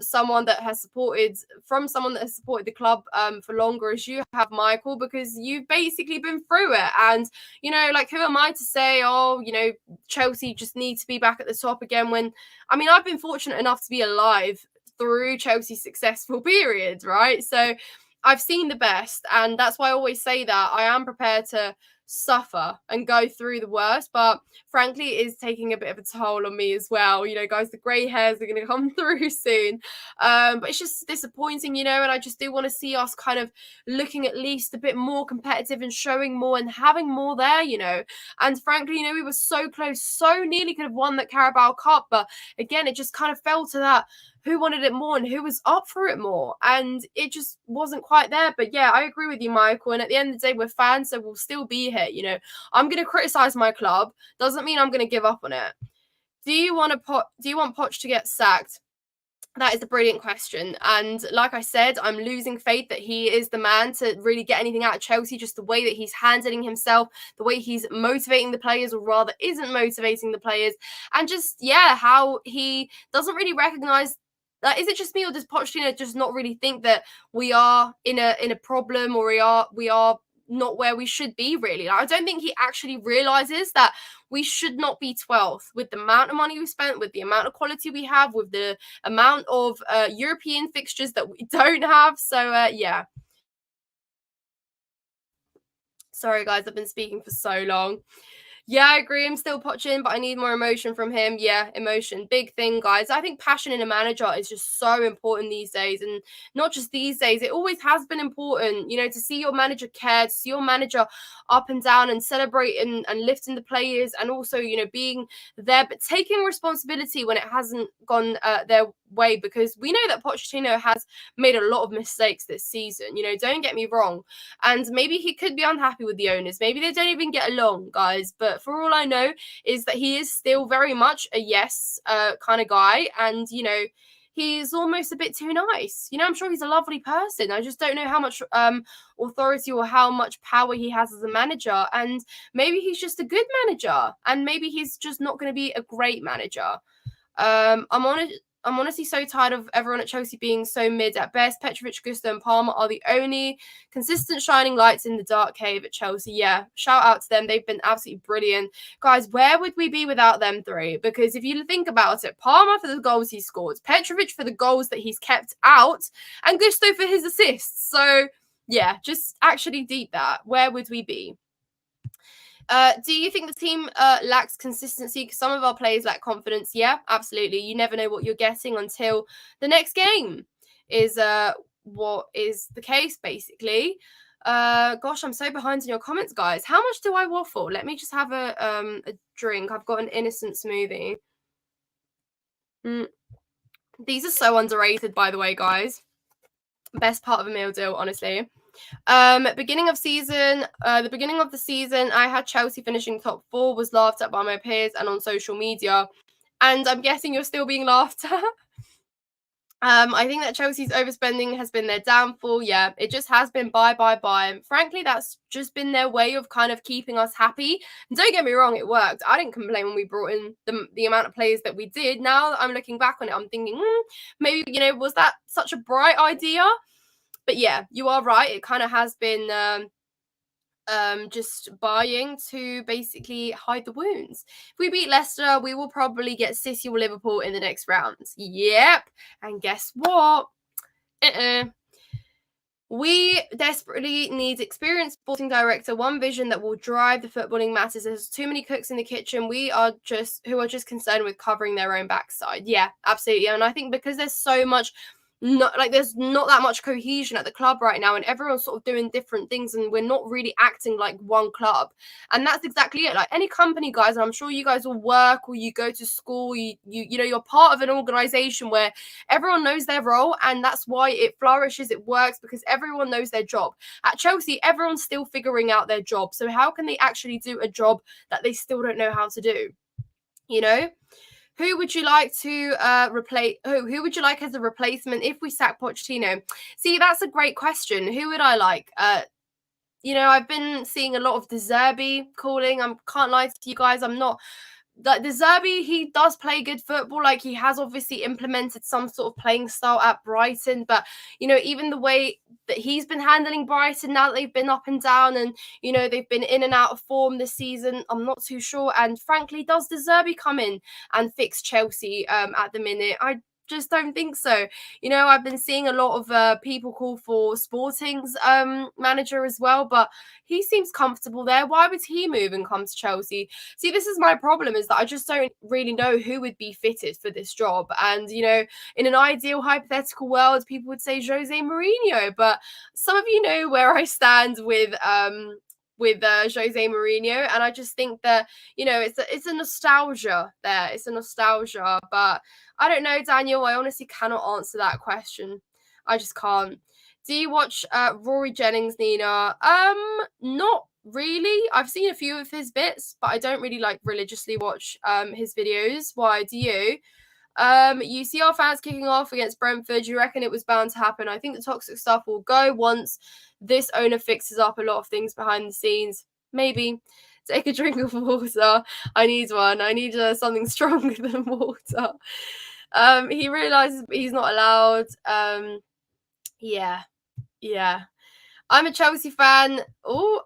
someone that has supported the club for longer as you have, Michael, because you've basically been through it. And, you know, like, who am I to say, oh, you know, Chelsea just need to be back at the top again when, I mean, I've been fortunate enough to be alive through Chelsea's successful periods, right? So I've seen the best, and that's why I always say that I am prepared to suffer and go through the worst, but frankly it is taking a bit of a toll on me as well. You know, guys, the grey hairs are going to come through soon, but it's just disappointing, you know, and I just do want to see us kind of looking at least a bit more competitive and showing more and having more there, you know. And frankly, you know, we were so close, so nearly could have won that Carabao Cup, but again, it just kind of fell to that who wanted it more and who was up for it more, and it just wasn't quite there. But yeah, I agree with you, Michael, and at the end of the day, we're fans, so we'll still be here. You know, I'm going to criticize my club, doesn't mean I'm going to give up on it. Do you want Poch to get sacked? That is a brilliant question. And like I said, I'm losing faith that he is the man to really get anything out of Chelsea. Just the way that he's handling himself, the way he's motivating the players, or rather isn't motivating the players. And just, yeah, how he doesn't really recognise. Is it just me, or does Pochettino just not really think that we are in a problem, or we are not where we should be, really? Like, I don't think he actually realizes that we should not be 12th with the amount of money we spent, with the amount of quality we have, with the amount of European fixtures that we don't have. So yeah. Sorry, guys, I've been speaking for so long. Yeah, I agree. I'm still Poching, but I need more emotion from him. Yeah, emotion. Big thing, guys. I think passion in a manager is just so important these days. And not just these days, it always has been important, you know, to see your manager care, to see your manager up and down and celebrating and lifting the players, and also, you know, being there, but taking responsibility when it hasn't gone their way, because we know that Pochettino has made a lot of mistakes this season. You know, don't get me wrong. And maybe he could be unhappy with the owners. Maybe they don't even get along, guys. But for all I know is that he is still very much a yes kind of guy. And, you know, he's almost a bit too nice. You know, I'm sure he's a lovely person. I just don't know how much authority or how much power he has as a manager. And maybe he's just a good manager. And maybe he's just not going to be a great manager. I'm honestly so tired of everyone at Chelsea being so mid at best. Petrovic, Gusto, and Palmer are the only consistent shining lights in the dark cave at Chelsea. Yeah, shout out to them. They've been absolutely brilliant. Guys, where would we be without them three? Because if you think about it, Palmer for the goals he scored, Petrovic for the goals that he's kept out, and Gusto for his assists. So, yeah, just actually deep that. Where would we be? Do you think the team lacks consistency? Because some of our players lack confidence. Yeah, absolutely. You never know what you're getting until the next game is what is the case, basically. Gosh, I'm so behind in your comments, guys. How much do I waffle? Let me just have a drink. I've got an innocent smoothie. These are so underrated, by the way, guys. Best part of a meal deal, honestly. Beginning of the season, I had Chelsea finishing top 4, was laughed at by my peers and on social media. And I'm guessing you're still being laughed at. I think that Chelsea's overspending has been their downfall. Yeah, it just has been buy. Frankly, that's just been their way of kind of keeping us happy. And don't get me wrong, it worked. I didn't complain when we brought in the amount of players that we did. Now that I'm looking back on it, I'm thinking, maybe, you know, was that such a bright idea? But yeah, you are right. It kind of has been just buying to basically hide the wounds. If we beat Leicester, we will probably get City or Liverpool in the next round. Yep. And guess what? We desperately need experienced sporting director, one vision that will drive the footballing matters. There's too many cooks in the kitchen. We are just who are just concerned with covering their own backside. Yeah, absolutely. And I think because there's so much there's not that much cohesion at the club right now, and everyone's sort of doing different things, and we're not really acting like one club. And that's exactly it. Like any company, guys, and I'm sure you guys will work or you go to school, you're part of an organization where everyone knows their role, and that's why it flourishes, it works, because everyone knows their job. At Chelsea, everyone's still figuring out their job. So how can they actually do a job that they still don't know how to do? You know? Who would you like to replace? Who would you like as a replacement if we sack Pochettino? See, that's a great question. Who would I like? I've been seeing a lot of De Zerbi calling. I can't lie to you guys. I'm not like De Zerbi. He does play good football. Like he has obviously implemented some sort of playing style at Brighton, but even the way that he's been handling Brighton now that they've been up and down, and they've been in and out of form this season, I'm not too sure. And frankly, does De Zerbi come in and fix Chelsea at the minute? I just don't think so. I've been seeing a lot of people call for Sporting's manager as well, but he seems comfortable there. Why would he move and come to Chelsea? See, this is my problem, is that I just don't really know who would be fitted for this job. And, in an ideal hypothetical world, people would say Jose Mourinho, but some of you know where I stand with Jose Mourinho, and I just think that it's a nostalgia there. It's a nostalgia, but I don't know, Daniel. I honestly cannot answer that question. I just can't. Do you watch Rory Jennings, Nina? Not really. I've seen a few of his bits, but I don't really religiously watch his videos. Why do you? You see our fans kicking off against Brentford. You reckon it was bound to happen? I think the toxic stuff will go once this owner fixes up a lot of things behind the scenes. Maybe. Take a drink of water. I need one. I need something stronger than water. He realizes he's not allowed. Yeah. I'm a Chelsea fan.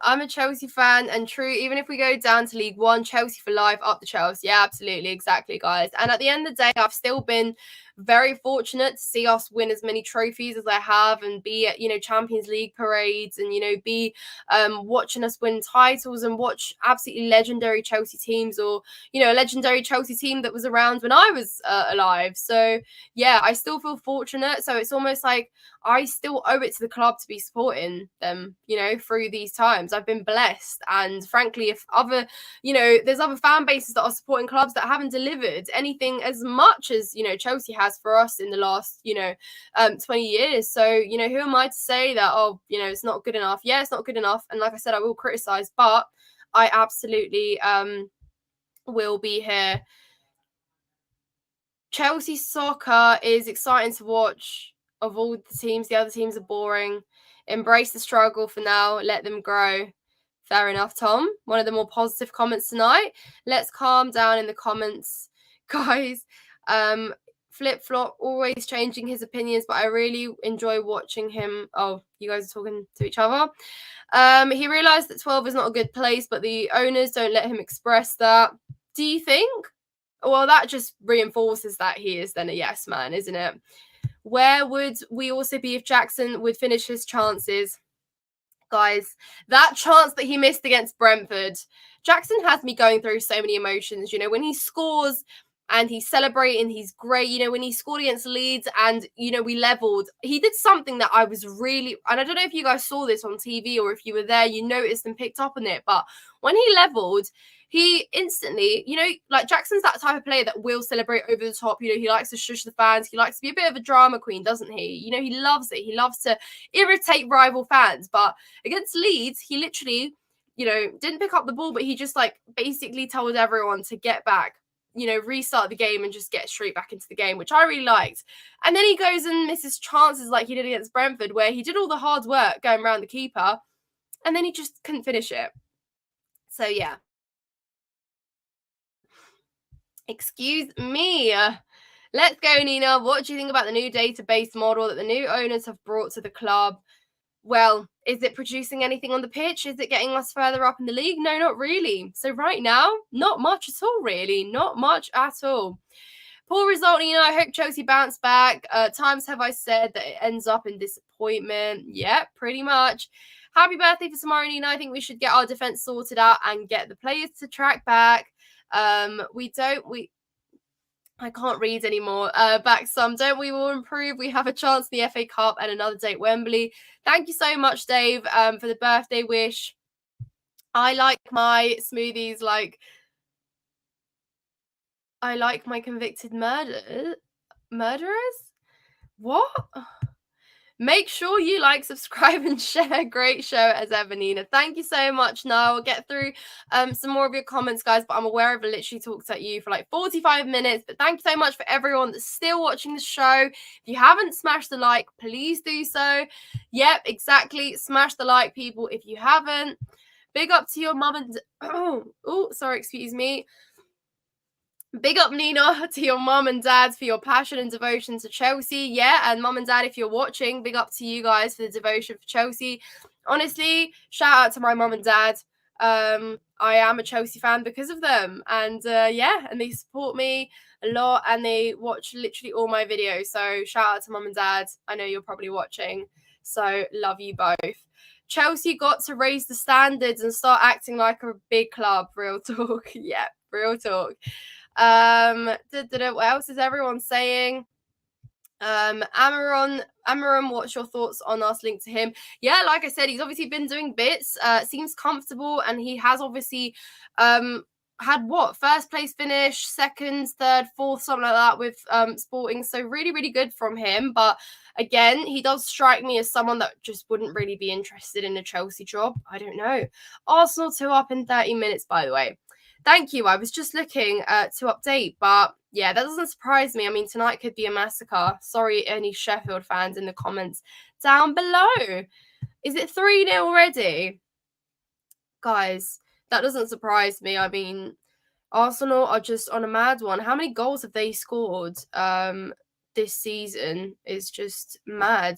I'm a Chelsea fan, and true, even if we go down to League One, Chelsea for life, up the Chelsea. Yeah, absolutely, exactly, guys. And at the end of the day, I've still been very fortunate to see us win as many trophies as I have, and be at Champions League parades, and be watching us win titles, and watch absolutely legendary Chelsea teams, or a legendary Chelsea team that was around when I was alive. So yeah, I still feel fortunate. So it's almost like I still owe it to the club to be supporting them, through these times. I've been blessed. And frankly, if there's other fan bases that are supporting clubs that haven't delivered anything as much as, Chelsea has for us in the last, 20 years. So, who am I to say that, it's not good enough? Yeah, it's not good enough. And like I said, I will criticize, but I absolutely will be here. Chelsea soccer is exciting to watch. Of all the teams, the other teams are boring. Embrace the struggle for now. Let them grow. Fair enough, Tom. One of the more positive comments tonight. Let's calm down in the comments, guys. Flip Flop always changing his opinions, but I really enjoy watching him. Oh, you guys are talking to each other. He realized that 12 is not a good place, but the owners don't let him express that. Do you think? Well, that just reinforces that he is then a yes man, isn't it? Where would we also be if Jackson would finish his chances? Guys, that chance that he missed against Brentford, Jackson has me going through so many emotions. When he scores and he's celebrating, he's great. When he scored against Leeds and, we leveled, he did something that I was really, and I don't know if you guys saw this on TV or if you were there, you noticed and picked up on it, but when he leveled, he instantly, Jackson's that type of player that will celebrate over the top. He likes to shush the fans. He likes to be a bit of a drama queen, doesn't he? He loves it. He loves to irritate rival fans. But against Leeds, he literally, didn't pick up the ball, but he just basically told everyone to get back, restart the game and just get straight back into the game, which I really liked. And then he goes and misses chances like he did against Brentford, where he did all the hard work going around the keeper, and then he just couldn't finish it. So yeah. Excuse me. Let's go, Nina. What do you think about the new database model that the new owners have brought to the club? Well, is it producing anything on the pitch? Is it getting us further up in the league? No, not really. So right now, not much at all, really. Not much at all. Poor result, Nina. I hope Chelsea bounce back. Times have I said that it ends up in disappointment. Yep, pretty much. Happy birthday for tomorrow, Nina. I think we should get our defence sorted out and get the players to track back. I can't read anymore. Back some. Don't we all improve? We have a chance in the FA Cup and another day at Wembley. Thank you so much, Dave, for the birthday wish. I like my smoothies like I like my convicted murderers. What? Make sure you like, subscribe, and share. Great show as ever, Nina. Thank you so much. Now I'll get through some more of your comments, guys, but I'm aware I've literally talked at you for like 45 minutes. But thank you so much for everyone that's still watching the show. If you haven't smashed the like, please do so. Yep, exactly. Smash the like, people, if you haven't. Big up to your mum and... Oh, sorry, excuse me. Big up, Nina, to your mum and dad for your passion and devotion to Chelsea. Yeah, and mum and dad, if you're watching, big up to you guys for the devotion for Chelsea. Honestly, shout out to my mum and dad. I am a Chelsea fan because of them. And yeah, and they support me a lot and they watch literally all my videos. So shout out to mum and dad. I know you're probably watching. So love you both. Chelsea got to raise the standards and start acting like a big club. Real talk. Yeah, real talk. What else is everyone saying? Amaron, what's your thoughts on us linked to him? Yeah, like I said, he's obviously been doing bits, seems comfortable, and he has obviously had what, first place finish, second, third, fourth, something like that with Sporting. So really, really good from him. But again, he does strike me as someone that just wouldn't really be interested in a Chelsea job. I don't know. Arsenal 2 up in 30 minutes, by the way. Thank you. I was just looking to update, but yeah, that doesn't surprise me. I mean, tonight could be a massacre. Sorry, any Sheffield fans in the comments down below. Is it 3-0 already? Guys, that doesn't surprise me. I mean, Arsenal are just on a mad one. How many goals have they scored this season? Is just mad.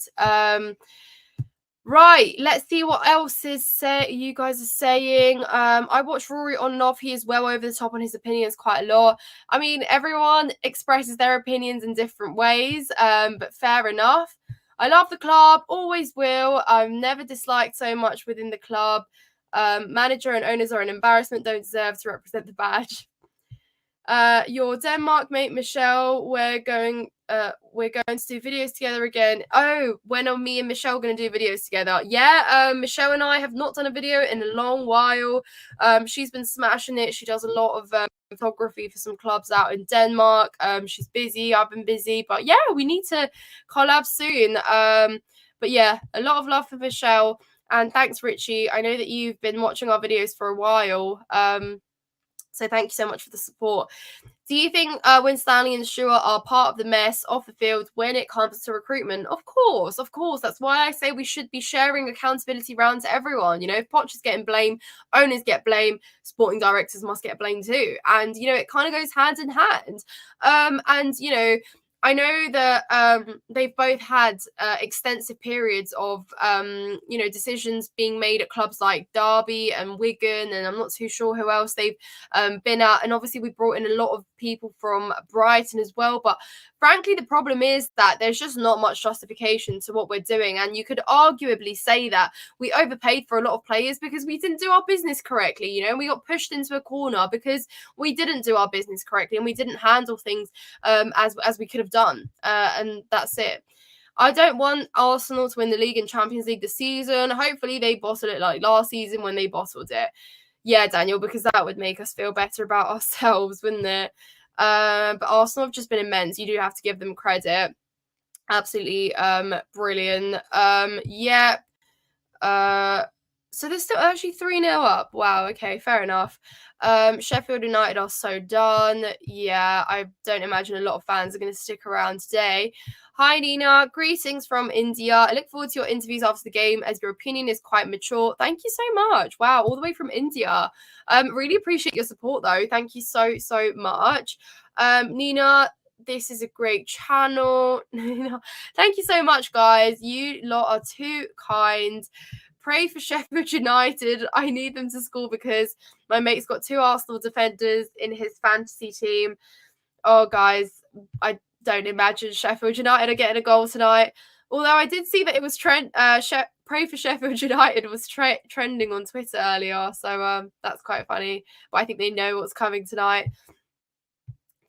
Right, let's see what else you guys are saying. I watched Rory on and off. He is well over the top on his opinions quite a lot. I mean, everyone expresses their opinions in different ways, but fair enough. I love the club, always will. I've never disliked so much within the club. Manager and owners are an embarrassment, don't deserve to represent the badge. Your Denmark mate Michelle, we're going to do videos together again. Oh, when are me and Michelle going to do videos together? Yeah, Michelle and I have not done a video in a long while. She's been smashing it. She does a lot of photography for some clubs out in Denmark. She's busy. I've been busy, but yeah, we need to collab soon. But yeah, a lot of love for Michelle, and thanks, Richie. I know that you've been watching our videos for a while. So thank you so much for the support. Do you think Winstanley and Stewart are part of the mess off the field when it comes to recruitment? Of course, of course. That's why I say we should be sharing accountability around to everyone. You know, if Poch is getting blamed, owners get blamed, sporting directors must get blamed too. And, you know, it kind of goes hand in hand. And, you know, I know that they've both had extensive periods of, you know, decisions being made at clubs like Derby and Wigan, and I'm not too sure who else they've been at. And obviously we brought in a lot of people from Brighton as well. But frankly, the problem is that there's just not much justification to what we're doing. And you could arguably say that we overpaid for a lot of players because we didn't do our business correctly. You know, we got pushed into a corner because we didn't do our business correctly and we didn't handle things as we could have done. And that's it. I don't want Arsenal to win the league and Champions League this season. Hopefully they bottle it like last season when they bottled it. Yeah, Daniel, because that would make us feel better about ourselves, wouldn't it? But Arsenal have just been immense. You do have to give them credit. Absolutely brilliant. Yeah. So they're still actually 3-0 up. Wow, okay, fair enough. Sheffield United are so done. Yeah, I don't imagine a lot of fans are going to stick around today. Hi, Nina. Greetings from India. I look forward to your interviews after the game as your opinion is quite mature. Thank you so much. Wow, all the way from India. Really appreciate your support, though. Thank you so, so much. Nina, This is a great channel. Thank you so much, guys. You lot are too kind. Pray for Sheffield United. I need them to score because my mate's got 2 Arsenal defenders in his fantasy team. Oh, guys, I don't imagine Sheffield United are getting a goal tonight. Although I did see that it was pray for Sheffield United was trending on Twitter earlier, so that's quite funny. But I think they know what's coming tonight.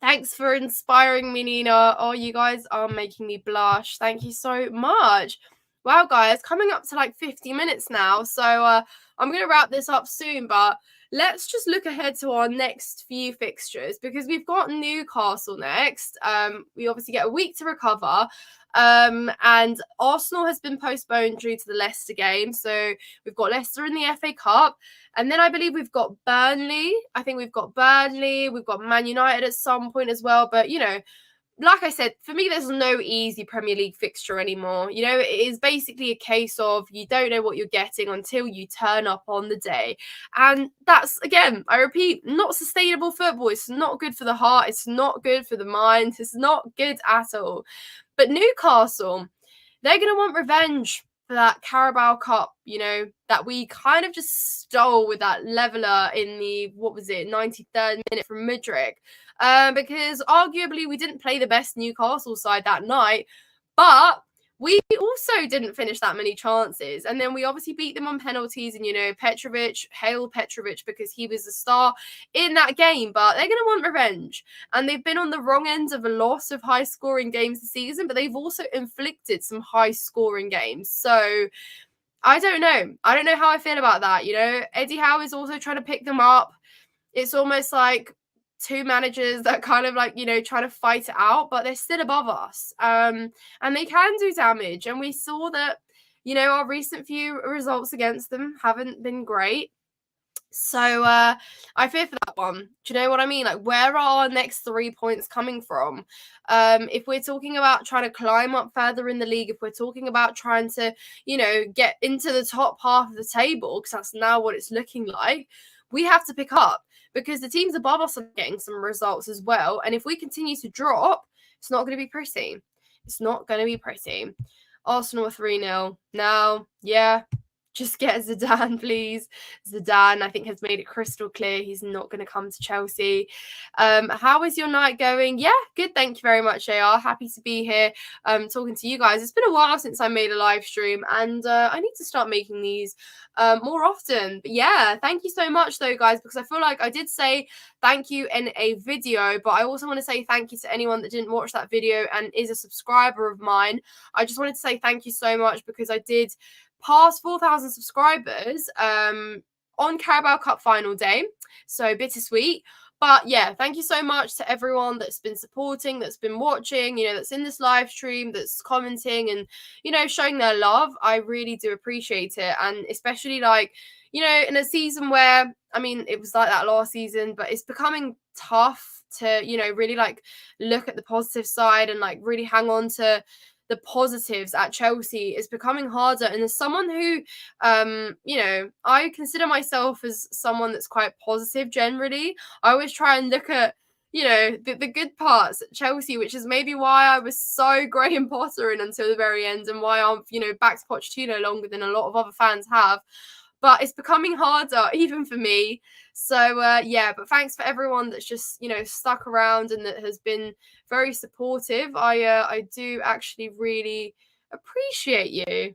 Thanks for inspiring me, Nina. Oh, you guys are making me blush. Thank you so much. Wow, guys, coming up to like 50 minutes now. So I'm going to wrap this up soon, but let's just look ahead to our next few fixtures because we've got Newcastle next. We obviously get a week to recover. And Arsenal has been postponed due to the Leicester game. So we've got Leicester in the FA Cup. And then I believe we've got Burnley. I think we've got Burnley. We've got Man United at some point as well. But, you know, like I said, for me, there's no easy Premier League fixture anymore. You know, it is basically a case of you don't know what you're getting until you turn up on the day. And that's, again, I repeat, not sustainable football. It's not good for the heart. It's not good for the mind. It's not good at all. But Newcastle, they're going to want revenge for that Carabao Cup, you know, that we kind of just stole with that leveler in the, 93rd minute from Mudryk. Because arguably we didn't play the best Newcastle side that night, but we also didn't finish that many chances. And then we obviously beat them on penalties. And, you know, hail Petrovic, because he was the star in that game. But they're going to want revenge. And they've been on the wrong end of a lot of high-scoring games this season, but they've also inflicted some high-scoring games. So I don't know. I don't know how I feel about that. You know, Eddie Howe is also trying to pick them up. It's almost like 2 managers that kind of like, you know, trying to fight it out, but they're still above us. And they can do damage. And we saw that, you know, our recent few results against them haven't been great. So I fear for that one. Do you know what I mean? Like, where are our next 3 points coming from? If we're talking about trying to climb up further in the league, if we're talking about trying to, you know, get into the top half of the table, because that's now what it's looking like, we have to pick up because the teams above us are getting some results as well. And if we continue to drop, it's not going to be pretty. It's not going to be pretty. Arsenal are 3-0. Now, yeah, just get Zidane, please. Zidane, I think, has made it crystal clear he's not going to come to Chelsea. How is your night going? Yeah, good. Thank you very much, AR. Happy to be here talking to you guys. It's been a while since I made a live stream, and I need to start making these more often. But yeah, thank you so much, though, guys, because I feel like I did say thank you in a video, but I also want to say thank you to anyone that didn't watch that video and is a subscriber of mine. I just wanted to say thank you so much because I did past 4,000 subscribers on Carabao Cup final day. So bittersweet. But yeah, thank you so much to everyone that's been supporting, that's been watching, you know, that's in this live stream, that's commenting and, you know, showing their love. I really do appreciate it. And especially like, you know, in a season where, I mean, it was like that last season, but it's becoming tough to, you know, really like look at the positive side and like really hang on to the positives at Chelsea. Is becoming harder. And as someone who, you know, I consider myself as someone that's quite positive generally, I always try and look at, you know, the good parts at Chelsea, which is maybe why I was so Graham Potter in until the very end and why I'm, you know, backed Pochettino longer than a lot of other fans have. But it's becoming harder even for me. So yeah, but thanks for everyone that's just, you know, stuck around and that has been very supportive. I do actually really appreciate you.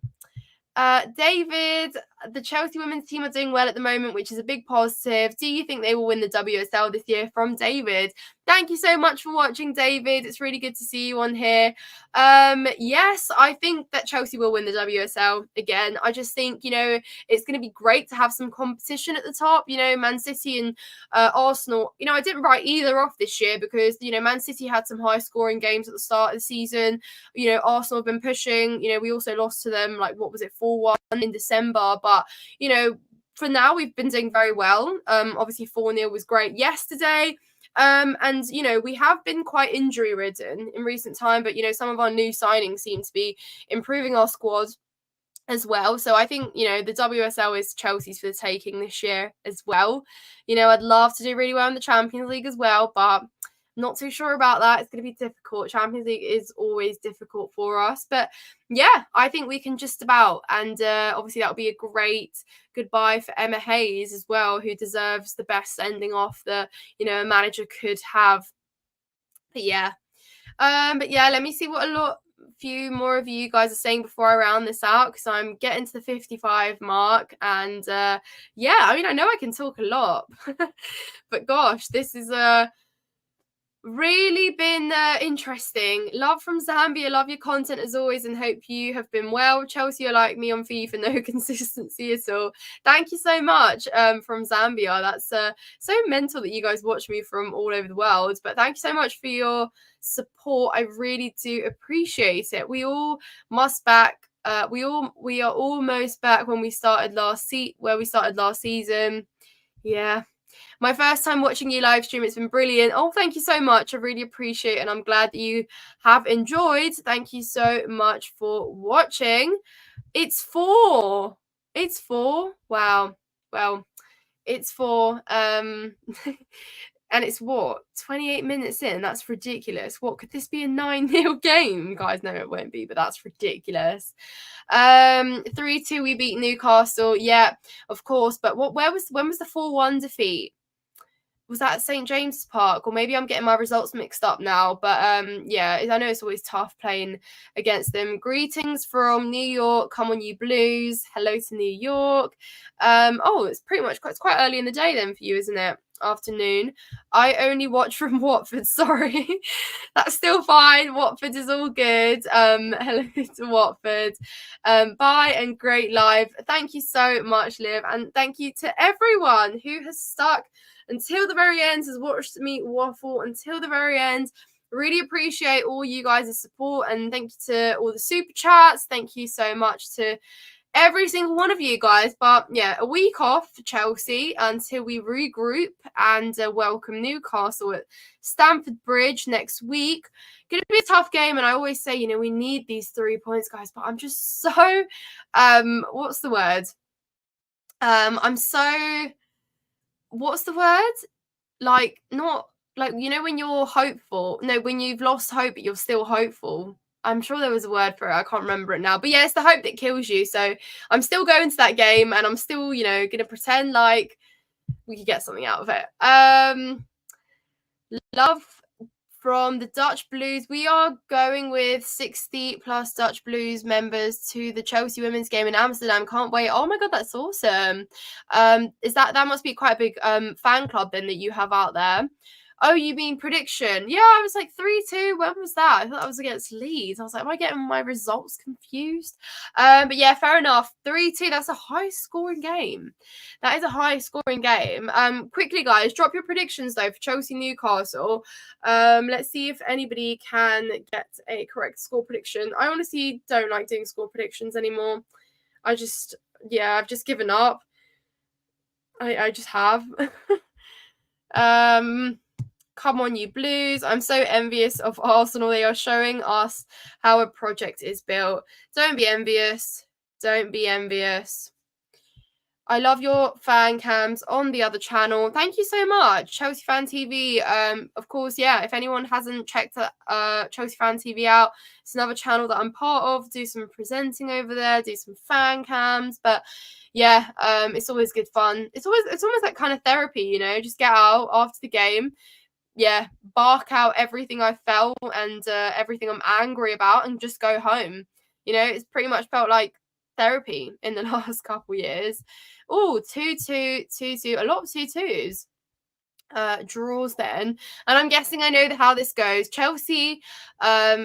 David, the Chelsea women's team are doing well at the moment, which is a big positive. Do you think they will win the WSL this year? From David. Thank you so much for watching, David. It's really good to see you on here. Yes, I think that Chelsea will win the WSL again. I just think, you know, it's going to be great to have some competition at the top. You know, Man City and Arsenal. You know, I didn't write either off this year because, you know, Man City had some high scoring games at the start of the season. You know, Arsenal have been pushing. You know, we also lost to them, like, what was it, 4-1 in December. But, you know, for now, we've been doing very well. Obviously, 4-0 was great yesterday. And, you know, we have been quite injury ridden in recent time, but, you know, some of our new signings seem to be improving our squad as well. So I think, you know, the WSL is Chelsea's for the taking this year as well. You know, I'd love to do really well in the Champions League as well, but Not too sure about that. It's going to be difficult. Champions League is always difficult for us. But yeah, I think we can just about. And obviously that would be a great goodbye for Emma Hayes as well, who deserves the best ending off that, a manager could have. But yeah. Let me see what few more of you guys are saying before I round this out, because I'm getting to the 55 mark. And I know I can talk a lot. But gosh, this is really been interesting. Love from Zambia. Love your content as always, and hope you have been well. Chelsea are like me on FIFA, no consistency at all. Thank you so much from Zambia. That's so mental that you guys watch me from all over the world. But thank you so much for your support. I really do appreciate it. We all must back. We are almost back when we started last season. Yeah. My first time watching you live stream. It's been brilliant. Oh, thank you so much. I really appreciate it, and I'm glad that you have enjoyed. Thank you so much for watching. It's 4. Wow. Well, it's 4. And it's what? 28 minutes in. That's ridiculous. What could this be, a 9-0 game? You guys know it won't be, but that's ridiculous. 3-2 we beat Newcastle. Yeah, of course. But when was the 4-1 defeat? Was that at St. James's Park? Or maybe I'm getting my results mixed up now. But I know it's always tough playing against them. Greetings from New York. Come on, you Blues. Hello to New York. It's quite early in the day then for you, isn't it? Afternoon. I only watch from Watford. Sorry. That's still fine. Watford is all good. Hello to Watford. Bye and great live. Thank you so much, Liv. And thank you to everyone who has stuck until the very end, has watched me waffle until the very end. Really appreciate all you guys' support, and thank you to all the super chats. Thank you so much to every single one of you guys. But yeah, a week off for Chelsea until we regroup and welcome Newcastle at Stamford Bridge next week. Going to be a tough game, and I always say, we need these 3 points, guys. But I'm just so, what's the word? What's the word? When you're hopeful. No, when you've lost hope, but you're still hopeful. I'm sure there was a word for it. I can't remember it now. But yeah, it's the hope that kills you. So I'm still going to that game, and I'm still, going to pretend like we could get something out of it. Love from the Dutch Blues. We are going with 60 plus Dutch Blues members to the Chelsea women's game in Amsterdam. Can't wait. Oh my God, that's awesome. That must be quite a big fan club then that you have out there. Oh, you mean prediction? Yeah, I was like 3-2. When was that? I thought that was against Leeds. I was like, am I getting my results confused? But yeah, fair enough. 3-2. That's a high scoring game. That is a high scoring game. Quickly, guys, drop your predictions though for Chelsea Newcastle. Let's see if anybody can get a correct score prediction. I honestly don't like doing score predictions anymore. I've just given up. I just have. Come on, you Blues. I'm so envious of Arsenal. They are showing us how a project is built. Don't be envious. Don't be envious. I love your fan cams on the other channel. Thank you so much. Chelsea Fan TV. Of course, yeah, if anyone hasn't checked Chelsea Fan TV out, it's another channel that I'm part of. Do some presenting over there, do some fan cams. But yeah, it's always good fun. It's almost like kind of therapy, just get out after the game. Yeah, bark out everything I felt and everything I'm angry about, and just go home. It's pretty much felt like therapy in the last couple years. Oh, 2-2, 2-2, a lot of 2-2s. Draws then, and I'm guessing I know how this goes. Chelsea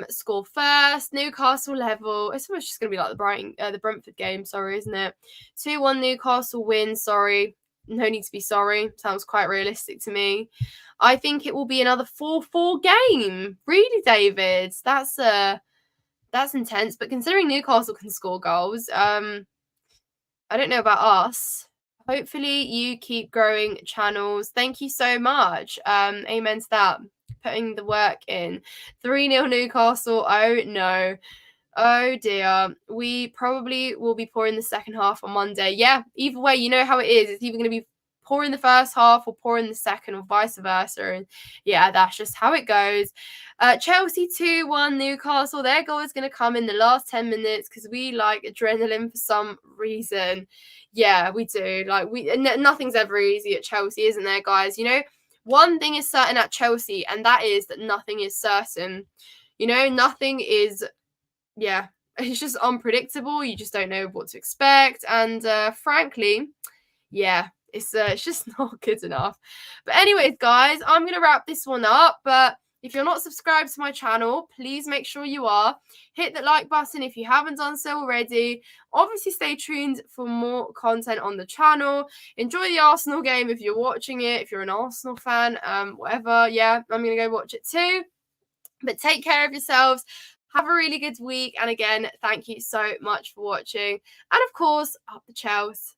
score first, Newcastle level. It's almost just gonna be like the Brentford game, sorry, isn't it? 2-1 Newcastle win. Sorry, no need to be sorry. Sounds quite realistic to me. I think it will be another 4-4 game. Really, David? That's intense. But considering Newcastle can score goals, I don't know about us. Hopefully you keep growing channels. Thank you so much. Amen to that. Putting the work in. 3-0 Newcastle. Oh no. Oh dear. We probably will be poor in the second half on Monday. Yeah, either way, you know how it is. It's either going to be poor in the first half or poor in the second or vice versa. And yeah, that's just how it goes. Chelsea 2-1 Newcastle. Their goal is going to come in the last 10 minutes because we like adrenaline for some reason. Yeah, we do. Like nothing's ever easy at Chelsea, isn't there, guys? You know, one thing is certain at Chelsea, and that is that nothing is certain. You know, nothing is, yeah, it's just unpredictable. You just don't know what to expect. And frankly, yeah, it's just not good enough. But anyways, guys, I'm going to wrap this one up. But if you're not subscribed to my channel, please make sure you are. Hit the like button if you haven't done so already. Obviously, stay tuned for more content on the channel. Enjoy the Arsenal game if you're watching it. If you're an Arsenal fan, whatever. Yeah, I'm going to go watch it too. But take care of yourselves. Have a really good week. And again, thank you so much for watching. And of course, up the Chels.